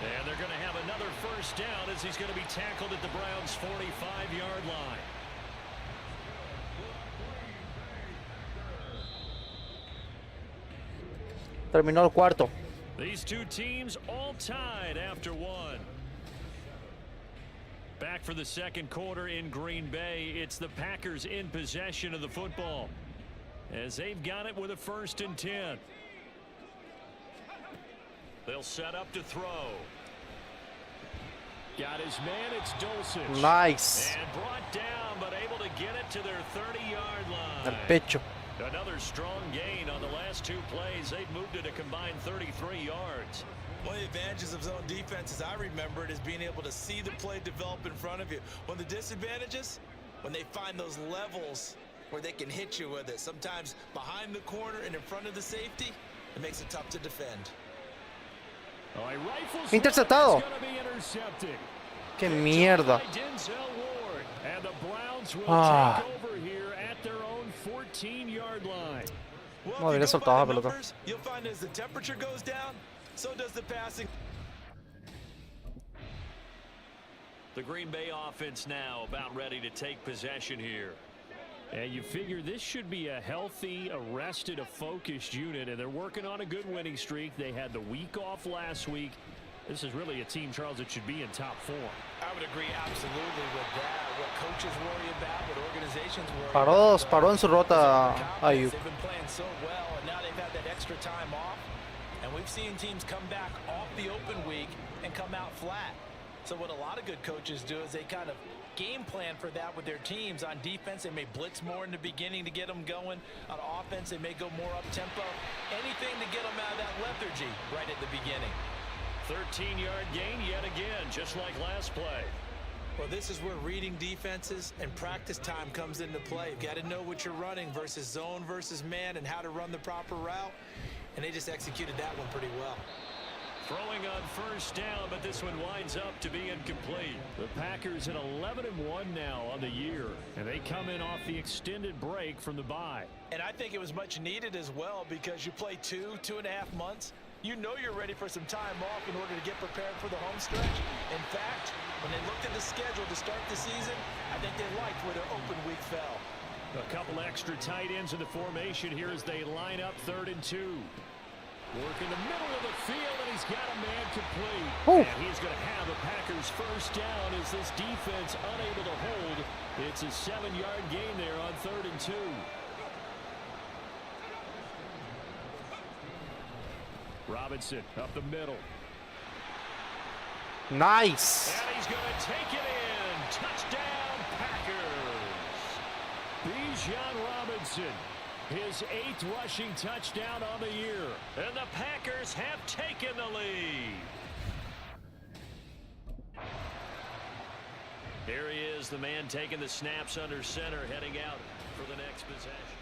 And they're going to have another 1st down as he's going to be tackled at the Browns' 45-yard line. Terminó el cuarto. These 2 teams all tied after 1. Back for the 2nd quarter in Green Bay. It's the Packers in possession of the football as they've got it with a 1st and 10. They'll set up to throw. Got his man. It's Dulcich. Nice. And brought down, but able to get it to their 30-yard El line. pecho. Another strong gain on the last 2 plays. They've moved it a combined 33 yards. One of the advantages of zone defense, as I remember it, is being able to see the play develop in front of you. One of the disadvantages, when they find those levels where they can hit you with it, sometimes behind the corner and in front of the safety, it makes it tough to defend. Oh, he rifles Interceptado. one, it's gonna be intercepted. Qué mierda. By Denzel Ward. And the Browns will Ah. take over here at their own 14-yard line. Well, No, if hubiera you go soltado by la the pelota. numbers, you'll find as the temperature goes down, so does the passing. The Green Bay offense now about ready to take possession here. And you figure this should be a healthy, a rested, a focused unit, and they're working on a good winning streak. They had the week off last week. This is really a team, Charles, that should be in top form. I would agree absolutely with that. What coaches worry about, what organizations worry Paró, about. paró en su rota Ayuk. They've been playing so well, and now they've had that extra time off. And we've seen teams come back off the open week and come out flat. So what a lot of good coaches do is they kind of game plan for that with their teams. On defense, they may blitz more in the beginning to get them going. On offense, they may go more up-tempo. Anything to get them out of that lethargy right at the beginning. 13-yard gain yet again, just like last play. Well, this is where reading defenses and practice time comes into play. You've got to know what you're running versus zone versus man and how to run the proper route. And they just executed that one pretty well. Throwing on first down, but this one winds up to be incomplete. The Packers at 11-1 now on the year, and they come in off the extended break from the bye. And I think it was much needed as well because you play 2.5 months. You know you're ready for some time off in order to get prepared for the home stretch. In fact, when they looked at the schedule to start the season, I think they liked where their open week fell. A couple extra tight ends in the formation here as they line up 3rd and 2. Work in the middle of the field, and he's got a man complete. Ooh. And he's going to have the Packers first down as this defense unable to hold. It's a 7-yard gain there on 3rd and 2. Robinson up the middle. Nice. And he's going to take it in. Touchdown, Packers. Bijan Robinson, his 8th rushing touchdown on the year. And the Packers have taken the lead. Here he is, the man taking the snaps under center, heading out for the next possession.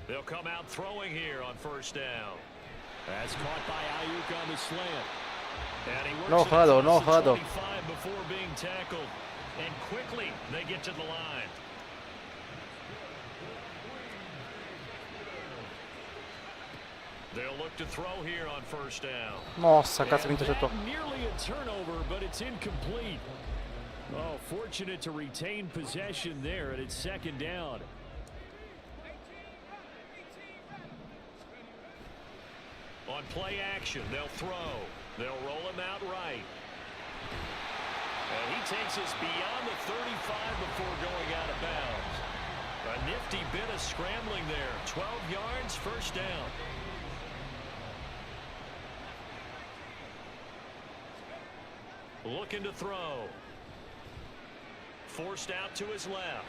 They'll come out throwing here on first down. That's caught by Ayuk on the slant. And he works No it huddle, no across the huddle. 25 before being tackled. And quickly they get to the line. They'll look to throw here on first down. Nossa, casi me And interceptó. that nearly a turnover, but it's incomplete. Oh, fortunate to retain possession there, and it's 2nd down. On play action, they'll throw. They'll roll him out right. And he takes us beyond the 35 before going out of bounds. A nifty bit of scrambling there. 12 yards, first down. Looking to throw. Forced out to his left.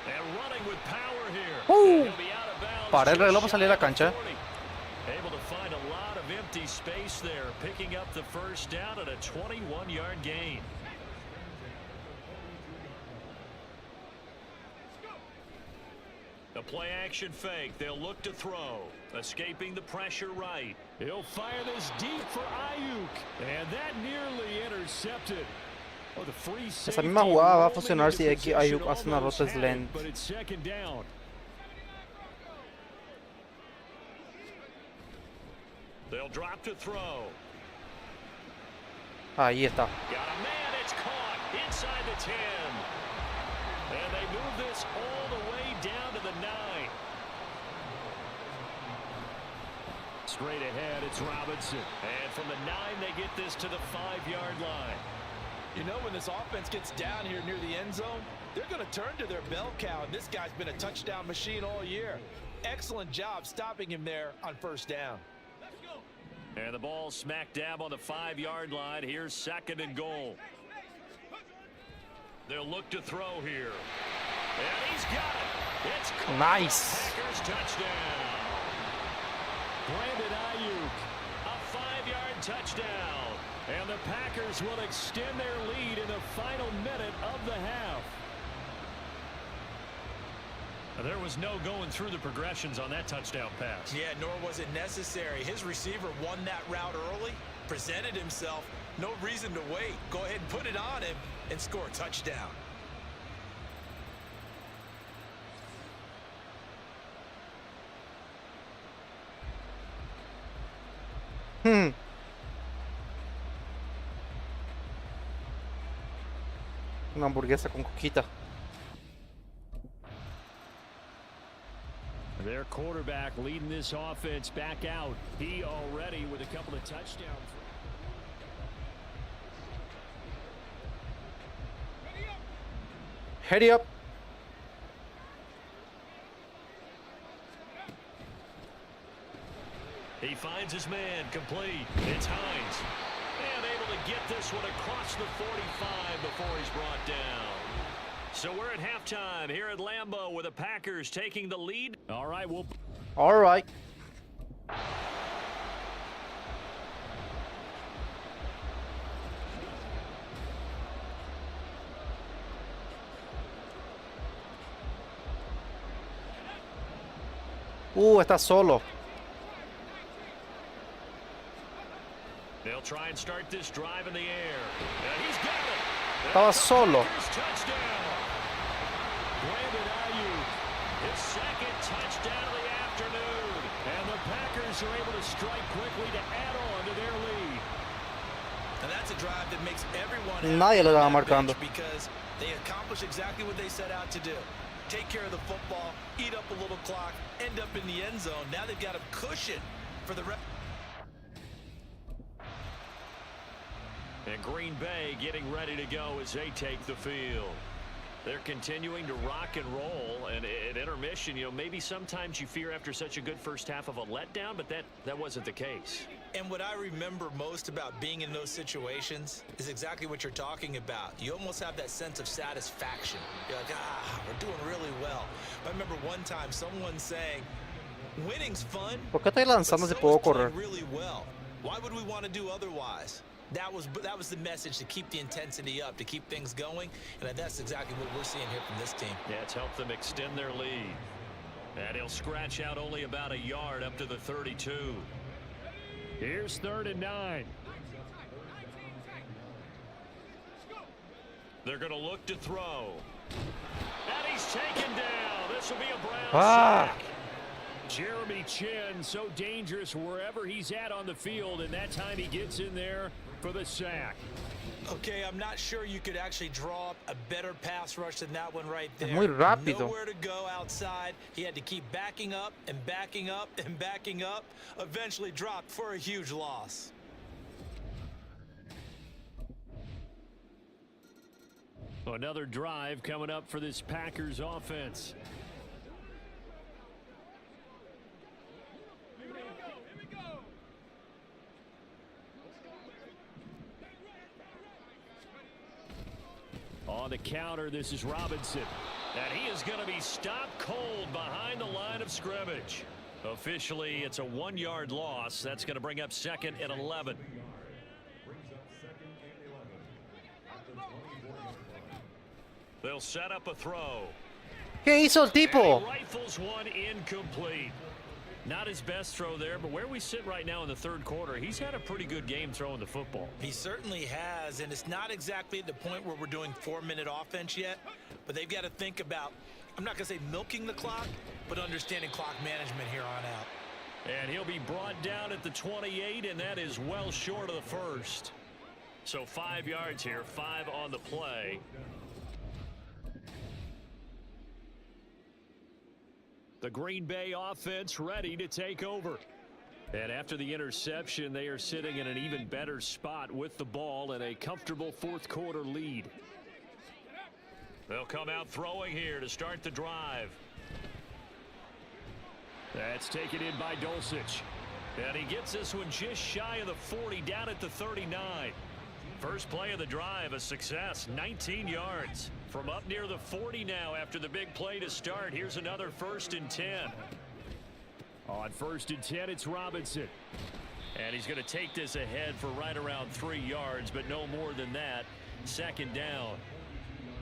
And running with power here. Uh. He'll be out of bounds. Para el reloj para just salir a la shy of the cancha. 40. Able to find a lot of empty space there, picking up the first down at a 21-yard gain. A play action fake. They'll look to throw. Escaping the pressure right. He'll fire this deep for Ayuk. And that nearly intercepted. Oh, the free Esa safety misma jugada va a roaming funcionar si into Ayuk position, hace una almost rota had it, slant. But it's 2nd down. They'll drop to throw. Ahí está. Got a man. It's caught inside the 10. And they move this all the way down to the 9. Straight ahead, it's Robinson. And from the 9, they get this to the 5-yard line. You know, when this offense gets down here near the end zone, they're going to turn to their bell cow, and this guy's been a touchdown machine all year. Excellent job stopping him there on first down. And the ball smack dab on the 5-yard line. Here's 2nd and goal. They'll look to throw here. And he's got it. It's caught. Nice. Packers touchdown. Brandon Ayuk. A 5-yard touchdown. And the Packers will extend their lead in the final minute of the half. There was no going through the progressions on that touchdown pass. Yeah, nor was it necessary. His receiver won that route early, presented himself. No reason to wait. Go ahead and put it on him and score a touchdown. Una hamburguesa con coquita. Their quarterback leading this offense back out. He already with a couple of touchdowns. Heady up. He finds his man complete. It's Hines. And able to get this one across the 45 before he's brought down. So we're at halftime here at Lambeau with the Packers taking the lead. All right, well. All right. Está solo. They'll try and start this drive in the air. And he's got it. Estaba solo. Touchdown. Brandon Ayuk, his second touchdown of the afternoon. And the Packers are able to strike quickly to add on to their lead. And that's a drive that makes everyone Nadie le estaba happy marcando. because they accomplish exactly what they set out to do. Take care of the football, eat up a little clock, end up in the end zone. Now they've got a cushion for the rest. And Green Bay getting ready to go as they take the field. They're continuing to rock and roll, and at intermission, you know, maybe sometimes you fear after such a good first half of a letdown, but that wasn't the case. And what I remember most about being in those situations is exactly what you're talking about. You almost have that sense of satisfaction. You're like, we're doing really well. I remember one time someone saying, winning's fun, ¿Por qué estoy lanzando but si so puedo is playing correr? really well. Why would we want to do otherwise? That was the message, to keep the intensity up, to keep things going, and that's exactly what we're seeing here from this team. Yeah, it's helped them extend their lead. And he'll scratch out only about a yard up to the 32. Here's 3rd and 9. They're going to look to throw. And he's taken down. This will be a Brown sack. Jeremy Chin, so dangerous wherever he's at on the field, and that time he gets in there for the sack. Okay, I'm not sure you could actually draw up a better pass rush than that one right there. Muy rápido. Nowhere to go outside. He had to keep backing up and backing up and backing up. Eventually dropped for a huge loss. Another drive coming up for this Packers offense. On the counter, this is Robinson. And he is going to be stopped cold behind the line of scrimmage. Officially, it's a 1-yard loss. That's going to bring up 2nd and 11. They'll set up a throw. ¿Qué hizo el tipo? And he rifles one incomplete. Not his best throw there, but where we sit right now in the 3rd quarter, he's had a pretty good game throwing the football. He certainly has, and it's not exactly at the point where we're doing 4-minute offense yet, but they've got to think about, I'm not going to say milking the clock, but understanding clock management here on out. And he'll be brought down at the 28, and that is well short of the first. So 5 yards here, 5 on the play. The Green Bay offense ready to take over. And after the interception, they are sitting in an even better spot with the ball and a comfortable 4th quarter lead. They'll come out throwing here to start the drive. That's taken in by Dulcich. And he gets this one just shy of the 40, down at the 39. First play of the drive, a success, 19 yards. From up near the 40 now after the big play to start. Here's another 1st and 10. On 1st and 10, it's Robinson. And he's going to take this ahead for right around 3 yards, but no more than that. Second down.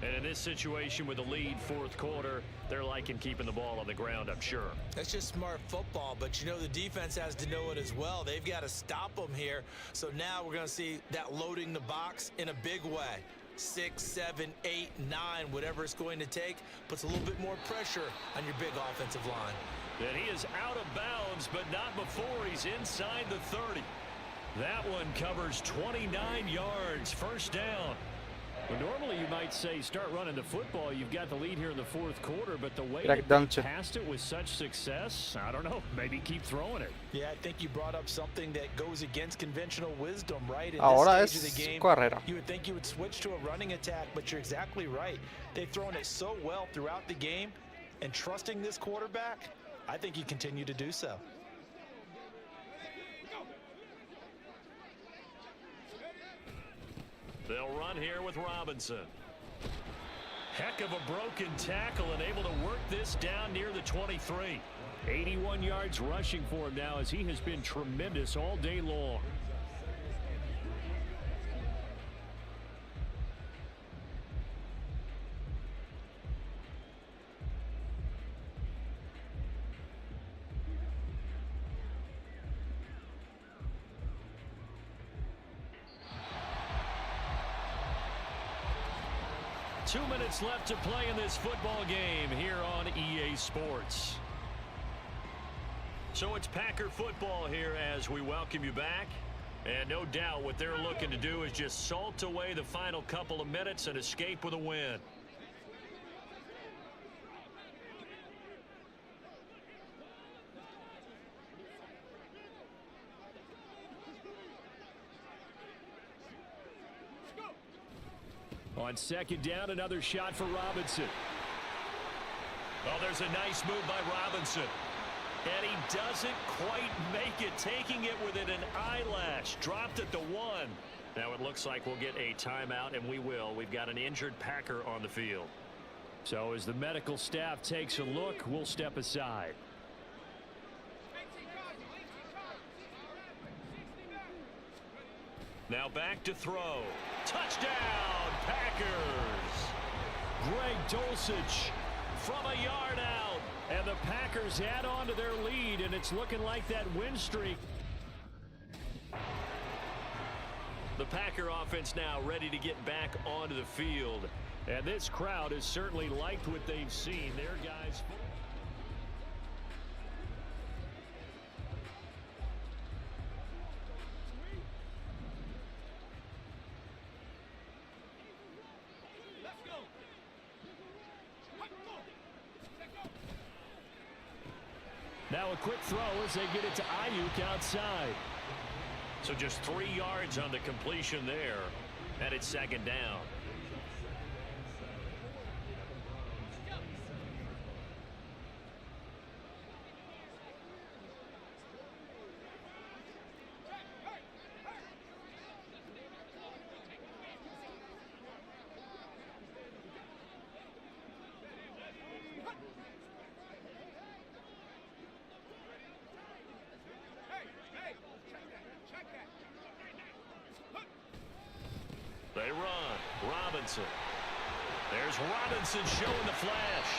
And in this situation with the lead fourth quarter, they're liking keeping the ball on the ground, I'm sure. That's just smart football, but you know the defense has to know it as well. They've got to stop them here. So now we're going to see that loading the box in a big way. 6, 7, 8, 9, whatever it's going to take, puts a little bit more pressure on your big offensive line. And he is out of bounds, but not before he's inside the 30. That one covers 29 yards, first down. Well, normally you might say start running the football. You've got the lead here in the fourth quarter, but the way that they passed it with such success, I don't know, maybe keep throwing it. Yeah, I think you brought up something that goes against conventional wisdom, right? In Ahora this stage of the game, Carrera. you would think you would switch to a running attack, but you're exactly right. They've thrown it so well throughout the game, and trusting this quarterback, I think you continue to do so. They'll run here with Robinson. Heck of a broken tackle and able to work this down near the 23. 81 yards rushing for him now as he has been tremendous all day long. Two minutes left to play in this football game here on EA Sports. So it's Packer football here as we welcome you back. And no doubt what they're looking to do is just salt away the final couple of minutes and escape with a win. On second down, another shot for Robinson. Oh, there's a nice move by Robinson. And he doesn't quite make it, taking it within an eyelash. Dropped at the 1. Now it looks like we'll get a timeout, and we will. We've got an injured Packer on the field. So as the medical staff takes a look, we'll step aside. Now back to throw. Touchdown, Packers! Greg Dulcich from a yard out. And the Packers add on to their lead, and it's looking like that win streak. The Packer offense now ready to get back onto the field. And this crowd has certainly liked what they've seen. Their guys... Now a quick throw as they get it to Ayuk outside. So just 3 yards on the completion there. And it's second down. They run. Robinson. There's Robinson showing the flash.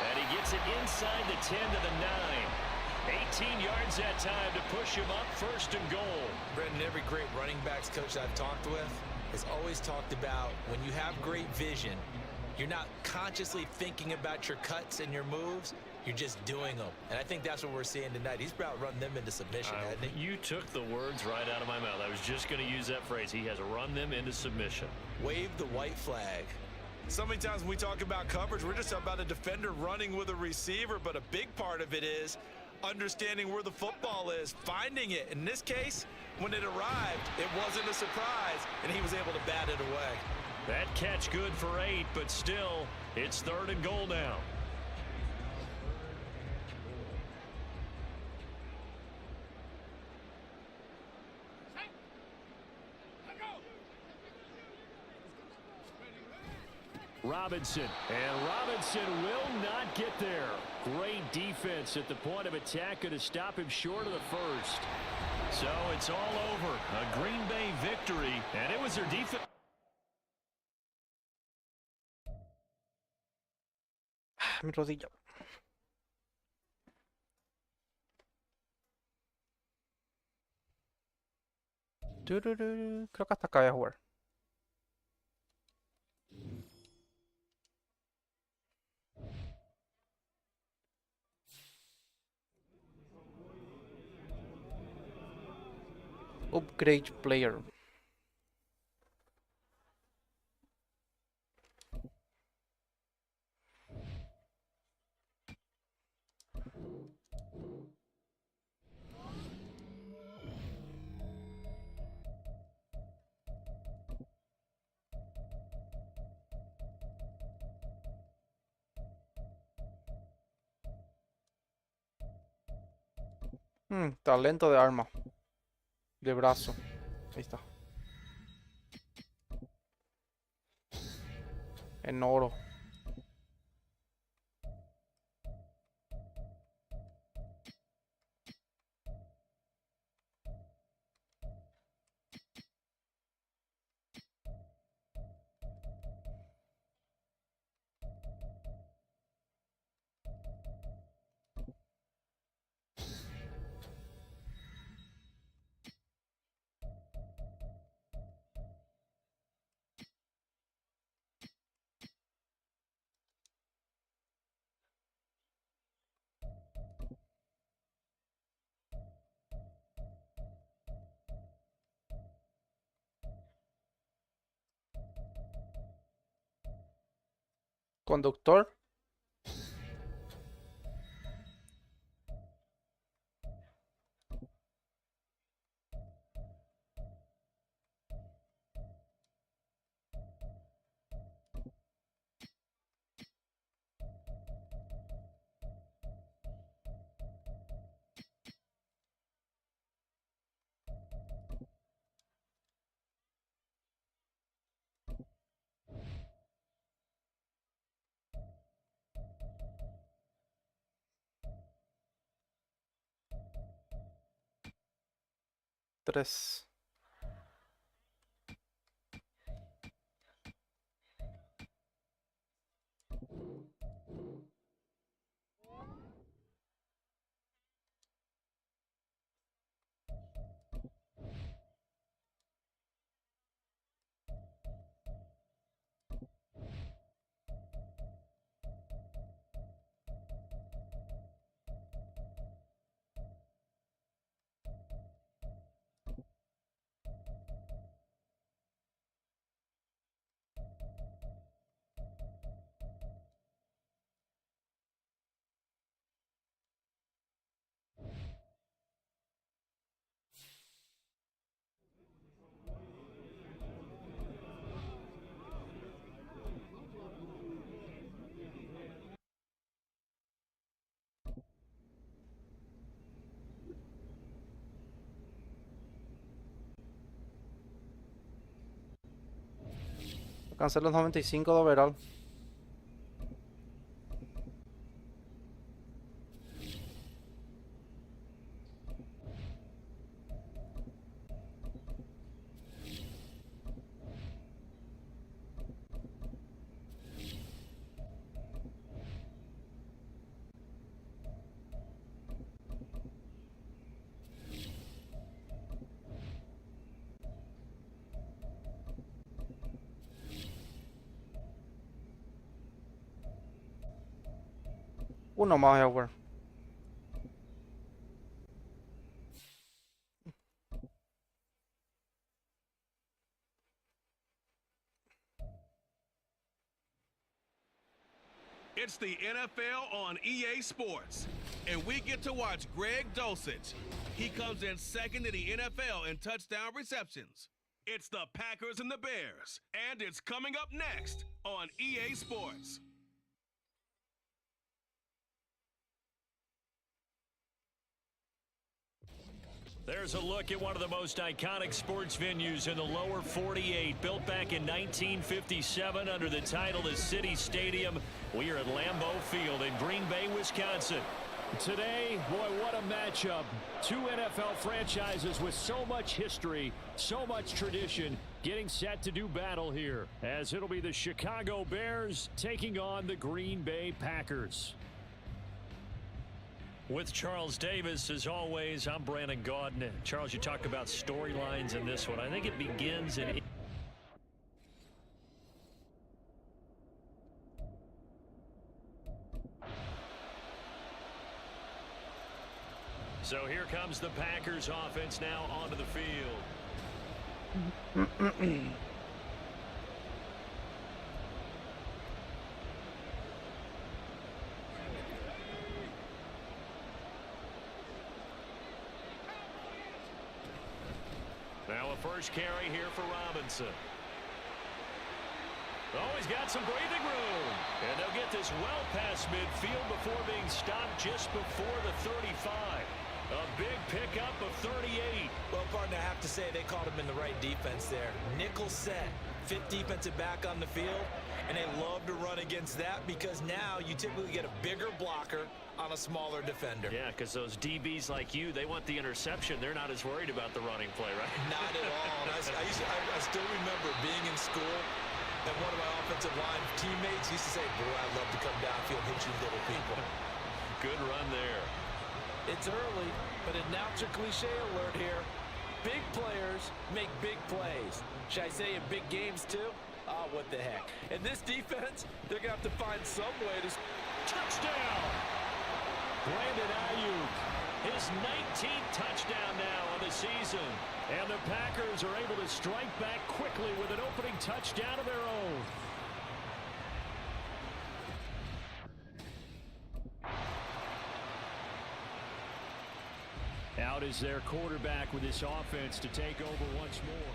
And he gets it inside the 10 to the 9. 18 yards that time to push him up, first and goal. Brendan, every great running backs coach I've talked with has always talked about when you have great vision, you're not consciously thinking about your cuts and your moves. You're just doing them. And I think that's what we're seeing tonight. He's about run them into submission, hasn't he? You took the words right out of my mouth. I was just going to use that phrase. He has run them into submission. Wave the white flag. So many times when we talk about coverage, we're just talking about a defender running with a receiver, but a big part of it is understanding where the football is, finding it. In this case, when it arrived, it wasn't a surprise, and he was able to bat it away. That catch good for 8, but still, it's third and goal now. Robinson, and Robinson will not get there. Great defense at the point of attack, going to stop him short of the first. So it's all over. A Green Bay victory, and it was their defense. Mi rodilla. Creo que hasta acá voy a jugar. Upgrade player. Talento de arma. De brazo. Ahí está. En oro. Conductor. Tres. Alcancé los 95 de overall. Uno más, Howard. It's the NFL on EA Sports, and we get to watch Greg Dulcich. He comes in second in the NFL in touchdown receptions. It's the Packers and the Bears, and it's coming up next on EA Sports. There's a look at one of the most iconic sports venues in the lower 48, built back in 1957 under the title of City Stadium. We are at Lambeau Field in Green Bay, Wisconsin. Today, boy, what a matchup. Two NFL franchises with so much history, so much tradition, getting set to do battle here, as it'll be the Chicago Bears taking on the Green Bay Packers. With Charles Davis, as always, I'm Brandon Gaudin. Charles, you talk about storylines in this one. I think it begins in... So here comes the Packers offense now onto the field. Now a first carry here for Robinson. Oh, he's got some breathing room. And they'll get this well past midfield before being stopped just before the 35. A big pickup of 38. Well, partner, I have to say they caught him in the right defense there. Nickel set, fifth defensive back on the field, and they love to run against that because now you typically get a bigger blocker on a smaller defender. Yeah, because those DBs like you, they want the interception. They're not as worried about the running play, right? Not at all. And I still remember being in school, and one of my offensive line teammates used to say, boy, I love to come downfield and hit you little people. Good run there. It's early, but announcer cliche alert here. Big players make big plays. Should I say in big games too? Oh, what the heck. And this defense, they're going to have to find some way to... Touchdown! Brandon Ayuk, his 19th touchdown now on the season. And the Packers are able to strike back quickly with an opening touchdown of their own. Out is their quarterback with this offense to take over once more.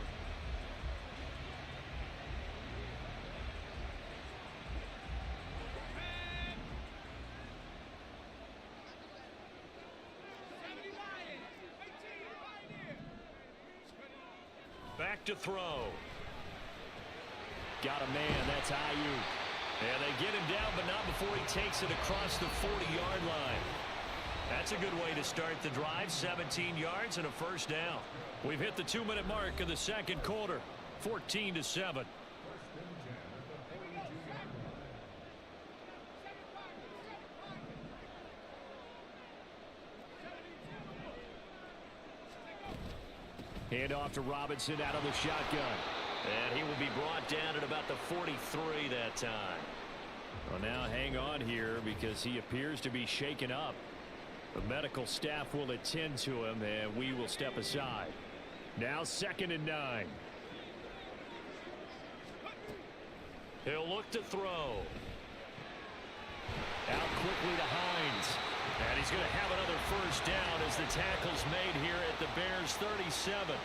Back to throw. Got a man, that's Ayuk. And they get him down, but not before he takes it across the 40-yard line. That's a good way to start the drive. 17 yards and a first down. We've hit the 2-minute mark of the second quarter. 14-7. Hand off to Robinson out of the shotgun. And he will be brought down at about the 43 that time. Well, now hang on here because he appears to be shaken up. The medical staff will attend to him, and we will step aside. Now 2nd and 9. He'll look to throw. Out quickly to Hines. And he's going to have another first down as the tackle's made here at the Bears 37.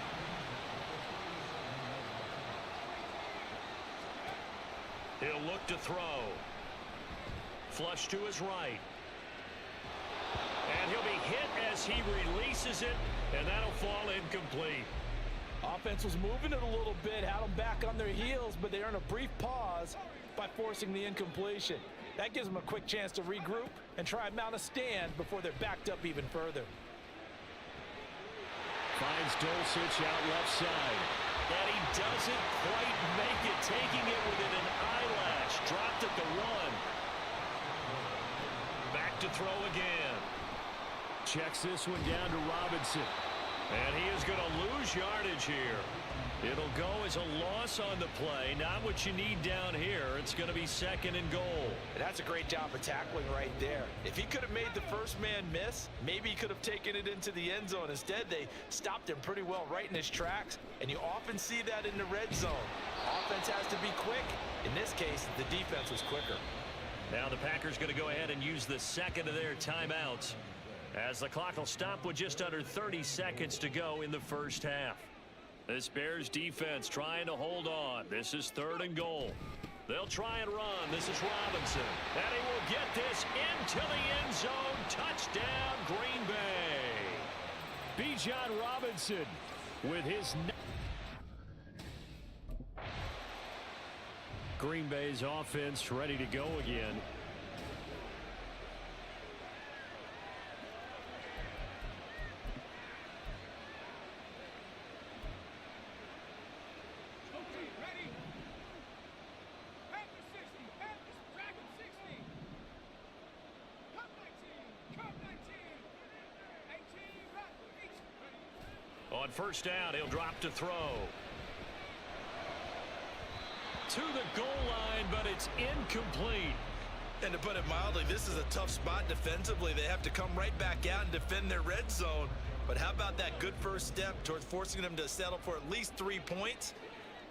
He'll look to throw. Flush to his right. And he'll be hit as he releases it, and that'll fall incomplete. Offense was moving it a little bit, had them back on their heels, but they earn a brief pause by forcing the incompletion. That gives them a quick chance to regroup and try and mount a stand before they're backed up even further. Finds Dulcich out left side. And he doesn't quite make it, taking it within an eyelash. Dropped at the 1. Back to throw again. Checks this one down to Robinson. And he is going to lose yardage here. It'll go as a loss on the play. Not what you need down here. It's going to be 2nd and goal. And that's a great job of tackling right there. If he could have made the first man miss, maybe he could have taken it into the end zone. Instead, they stopped him pretty well right in his tracks. And you often see that in the red zone. Offense has to be quick. In this case, the defense was quicker. Now the Packers going to go ahead and use the second of their timeouts, as the clock will stop with just under 30 seconds to go in the first half. This Bears defense trying to hold on. This is 3rd and goal. They'll try and run. This is Robinson. And he will get this into the end zone. Touchdown, Green Bay. Bijan Robinson with his... Green Bay's offense ready to go again. On first down, he'll drop to throw. To the goal line, but it's incomplete. And to put it mildly, this is a tough spot defensively. They have to come right back out and defend their red zone. But how about that good first step towards forcing them to settle for at least 3 points?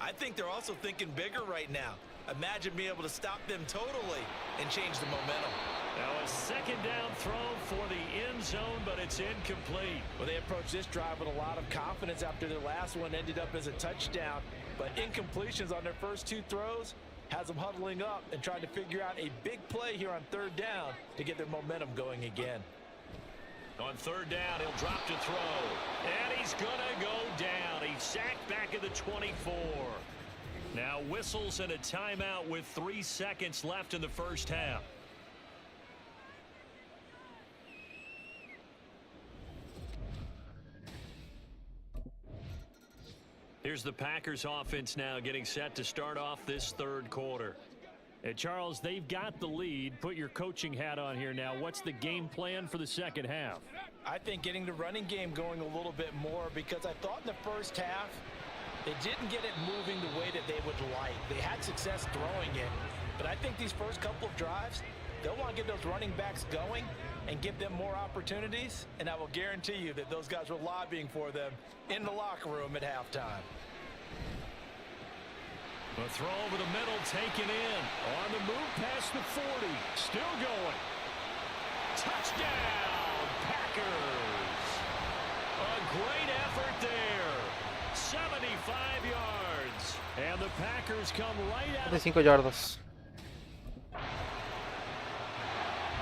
I think they're also thinking bigger right now. Imagine being able to stop them totally and change the momentum. Now a second down throw for the end zone, but it's incomplete. Well, they approached this drive with a lot of confidence after their last one ended up as a touchdown. But incompletions on their first 2 throws has them huddling up and trying to figure out a big play here on third down to get their momentum going again. On third down, he'll drop to throw. And he's going to go down. He's sacked back at the 24. Now whistles and a timeout with 3 seconds left in the first half. Here's the Packers offense now getting set to start off this third quarter. And Charles, they've got the lead. Put your coaching hat on here now. What's the game plan for the second half? I think getting the running game going a little bit more, because I thought in the first half they didn't get it moving the way that they would like. They had success throwing it, but I think these first couple of drives, they'll want to get those running backs going and give them more opportunities, and I will guarantee you that those guys were lobbying for them in the locker room at halftime. A throw over the middle, taken in. On the move past the 40. Still going. Touchdown, Packers. A great effort there. 75 yards. And the Packers come right out. 35 yardas.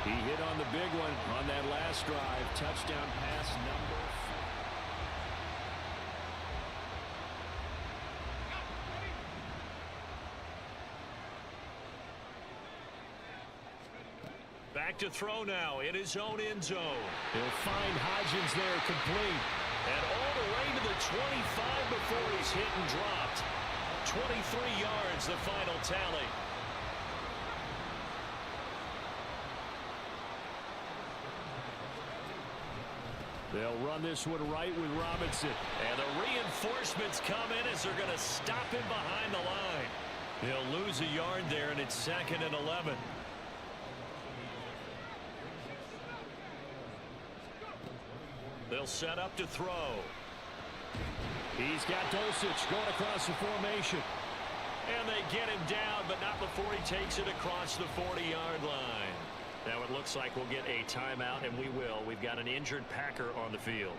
He hit on the big one on that last drive. Touchdown pass number 4. Back to throw now in his own end zone. He'll find Hodgins there complete. And all the way to the 25 before he's hit and dropped. 23 yards, the final tally. They'll run this one right with Robinson. And the reinforcements come in as they're going to stop him behind the line. They'll lose a yard there, and it's 2nd and 11. They'll set up to throw. He's got Dulcich going across the formation. And they get him down, but not before he takes it across the 40-yard line. Now it looks like we'll get a timeout, and we will. We've got an injured Packer on the field.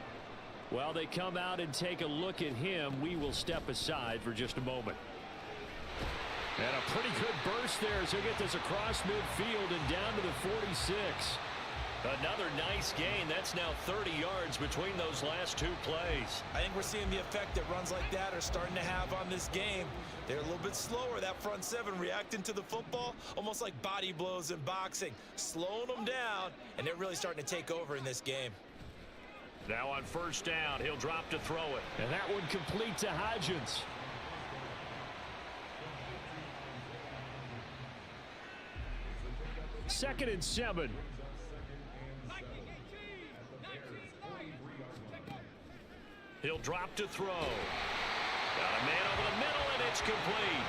While they come out and take a look at him, we will step aside for just a moment. And a pretty good burst there as they get this across midfield and down to the 46. Another nice gain. That's now 30 yards between those last 2 plays. I think we're seeing the effect that runs like that are starting to have on this game. They're a little bit slower, that front 7, reacting to the football, almost like body blows in boxing, slowing them down, and they're really starting to take over in this game. Now on first down, he'll drop to throw it. And that one complete to Hodgins. Second and 7. He'll drop to throw. Got a man over the middle, and it's complete.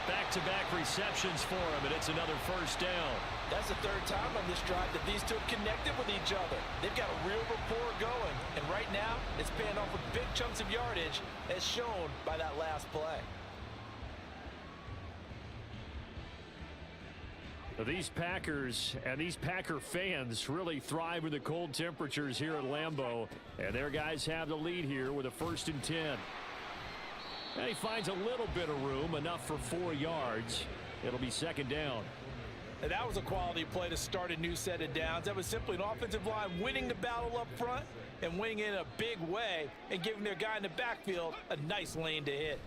Back-to-back receptions for him, and it's another first down. That's the 3rd time on this drive that these two have connected with each other. They've got a real rapport going, and right now it's paying off with big chunks of yardage, as shown by that last play. These Packers and these Packer fans really thrive in the cold temperatures here at Lambeau. And their guys have the lead here with a 1st and 10. And he finds a little bit of room, enough for 4 yards. It'll be 2nd down. And that was a quality play to start a new set of downs. That was simply an offensive line winning the battle up front and winning in a big way and giving their guy in the backfield a nice lane to hit.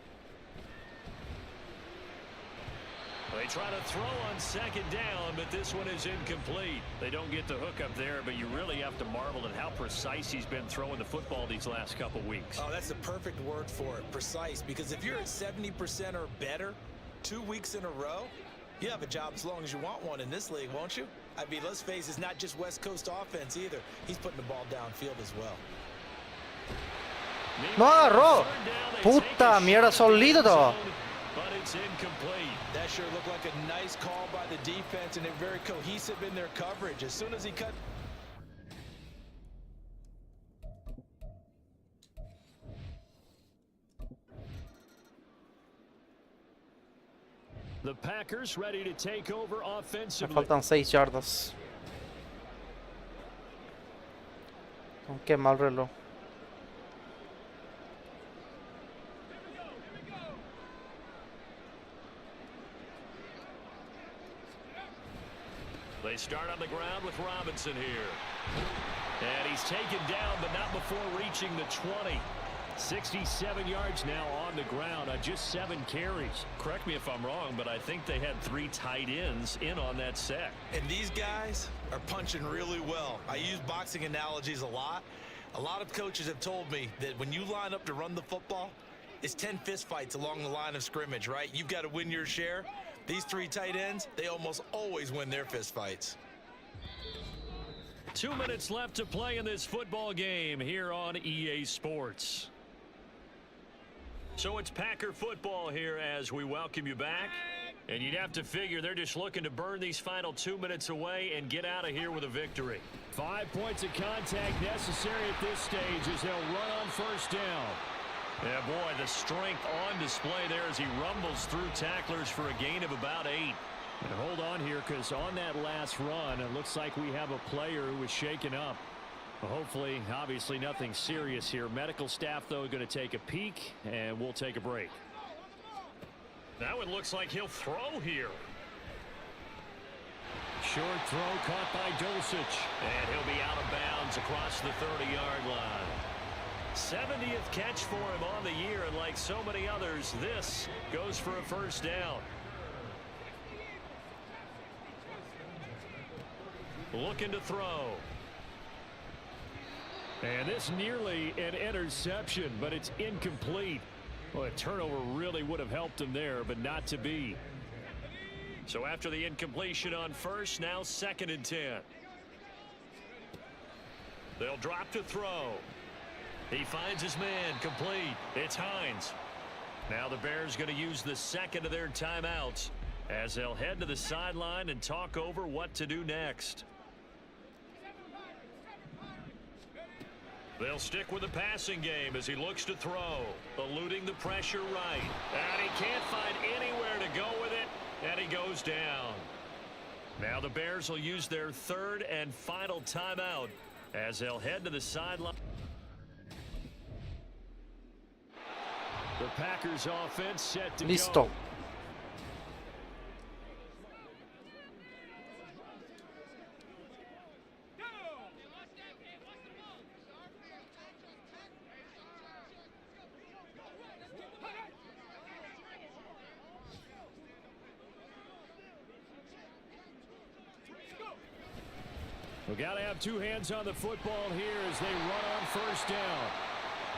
They try to throw on 2nd down, but this one is incomplete. They don't get the hook up there, but you really have to marvel at how precise he's been throwing the football these last couple weeks. Oh, that's the perfect word for it, precise, because if you're at 70% or better 2 weeks in a row, you have a job as long as you want one in this league, won't you? I mean, let's face it, it's not just West Coast offense either. He's putting the ball downfield as well. No agarró. Puta mierda, solito estaba. But it's incomplete. That sure looked like a nice call by the defense, and they're very cohesive in their coverage. As soon as he cut. The Packers ready to take over Me offensively. faltan 6 yardas. Qué mal reloj. They start on the ground with Robinson here. And he's taken down, but not before reaching the 20. 67 yards now on the ground on just 7 carries. Correct me if I'm wrong, but I think they had 3 tight ends in on that set. And these guys are punching really well. I use boxing analogies a lot. A lot of coaches have told me that when you line up to run the football, it's 10 fist fights along the line of scrimmage, right? You've got to win your share. These 3 tight ends, they almost always win their fist fights. 2 minutes left to play in this football game here on EA Sports. So it's Packer football here as we welcome you back. And you'd have to figure they're just looking to burn these final 2 minutes away and get out of here with a victory. 5 points of contact necessary at this stage as they'll run on first down. Yeah, boy, the strength on display there as he rumbles through tacklers for a gain of about 8. And hold on here, because on that last run, it looks like we have a player who was shaken up. Well, hopefully, obviously nothing serious here. Medical staff, though, going to take a peek, and we'll take a break. Now it looks like he'll throw here. Short throw caught by Dulcich. And he'll be out of bounds across the 30-yard line. 70th catch for him on the year, and like so many others, this goes for a first down. Looking to throw. And this nearly an interception, but it's incomplete. Well, a turnover really would have helped him there, but not to be. So after the incompletion on first, now 2nd and 10. They'll drop to throw. He finds his man, complete. It's Hines. Now the Bears going to use the second of their timeouts as they'll head to the sideline and talk over what to do next. They'll stick with the passing game as he looks to throw, eluding the pressure right. And he can't find anywhere to go with it, and he goes down. Now the Bears will use their 3rd and final timeout as they'll head to the sideline. The Packers offense set to Listo. go. We got to have 2 hands on the football here as they run on first down.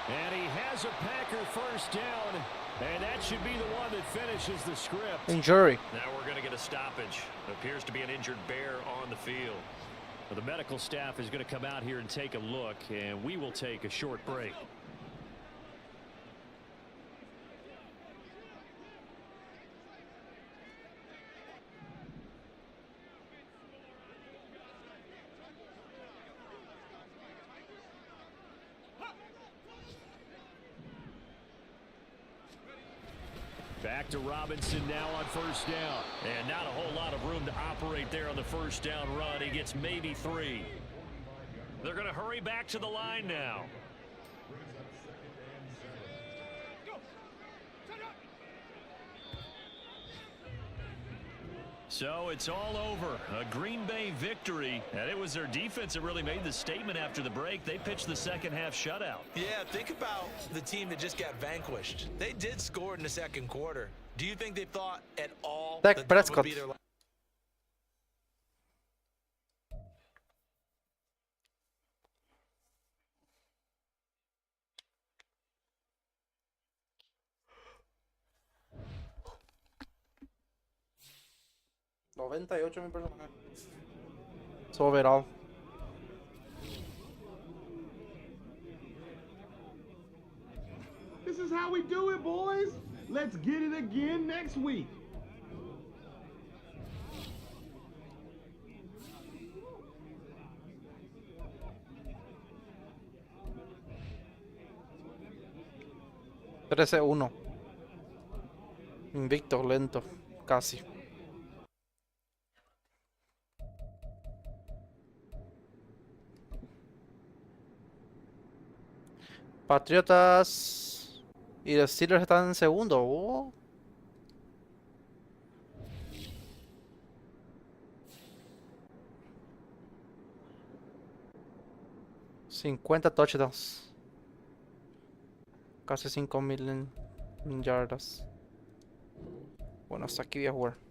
And he has a Packer first down, and that should be the one that finishes the script. Injury. Now we're going to get a stoppage. Appears to be an injured Bear on the field. Well, the medical staff is going to come out here and take a look, and we will take a short break. Back to Robinson now on first down. And not a whole lot of room to operate there on the first down run. He gets maybe 3. They're going to hurry back to the line now. So it's all over. A Green Bay victory. And it was their defense that really made the statement after the break. They pitched the second half shutout. Yeah, think about the team that just got vanquished. They did score in the 2nd quarter. Do you think they thought at all Dak that Prescott. would be their last? $98 mi personaje. So overall. This is how we do it, boys. Let's get it again next week. ...13-1. Invicto, lento, casi. Patriotas y los Steelers están en segundo. 50 touchdowns. Casi 5,000 en yardas. Bueno, hasta aquí voy a jugar.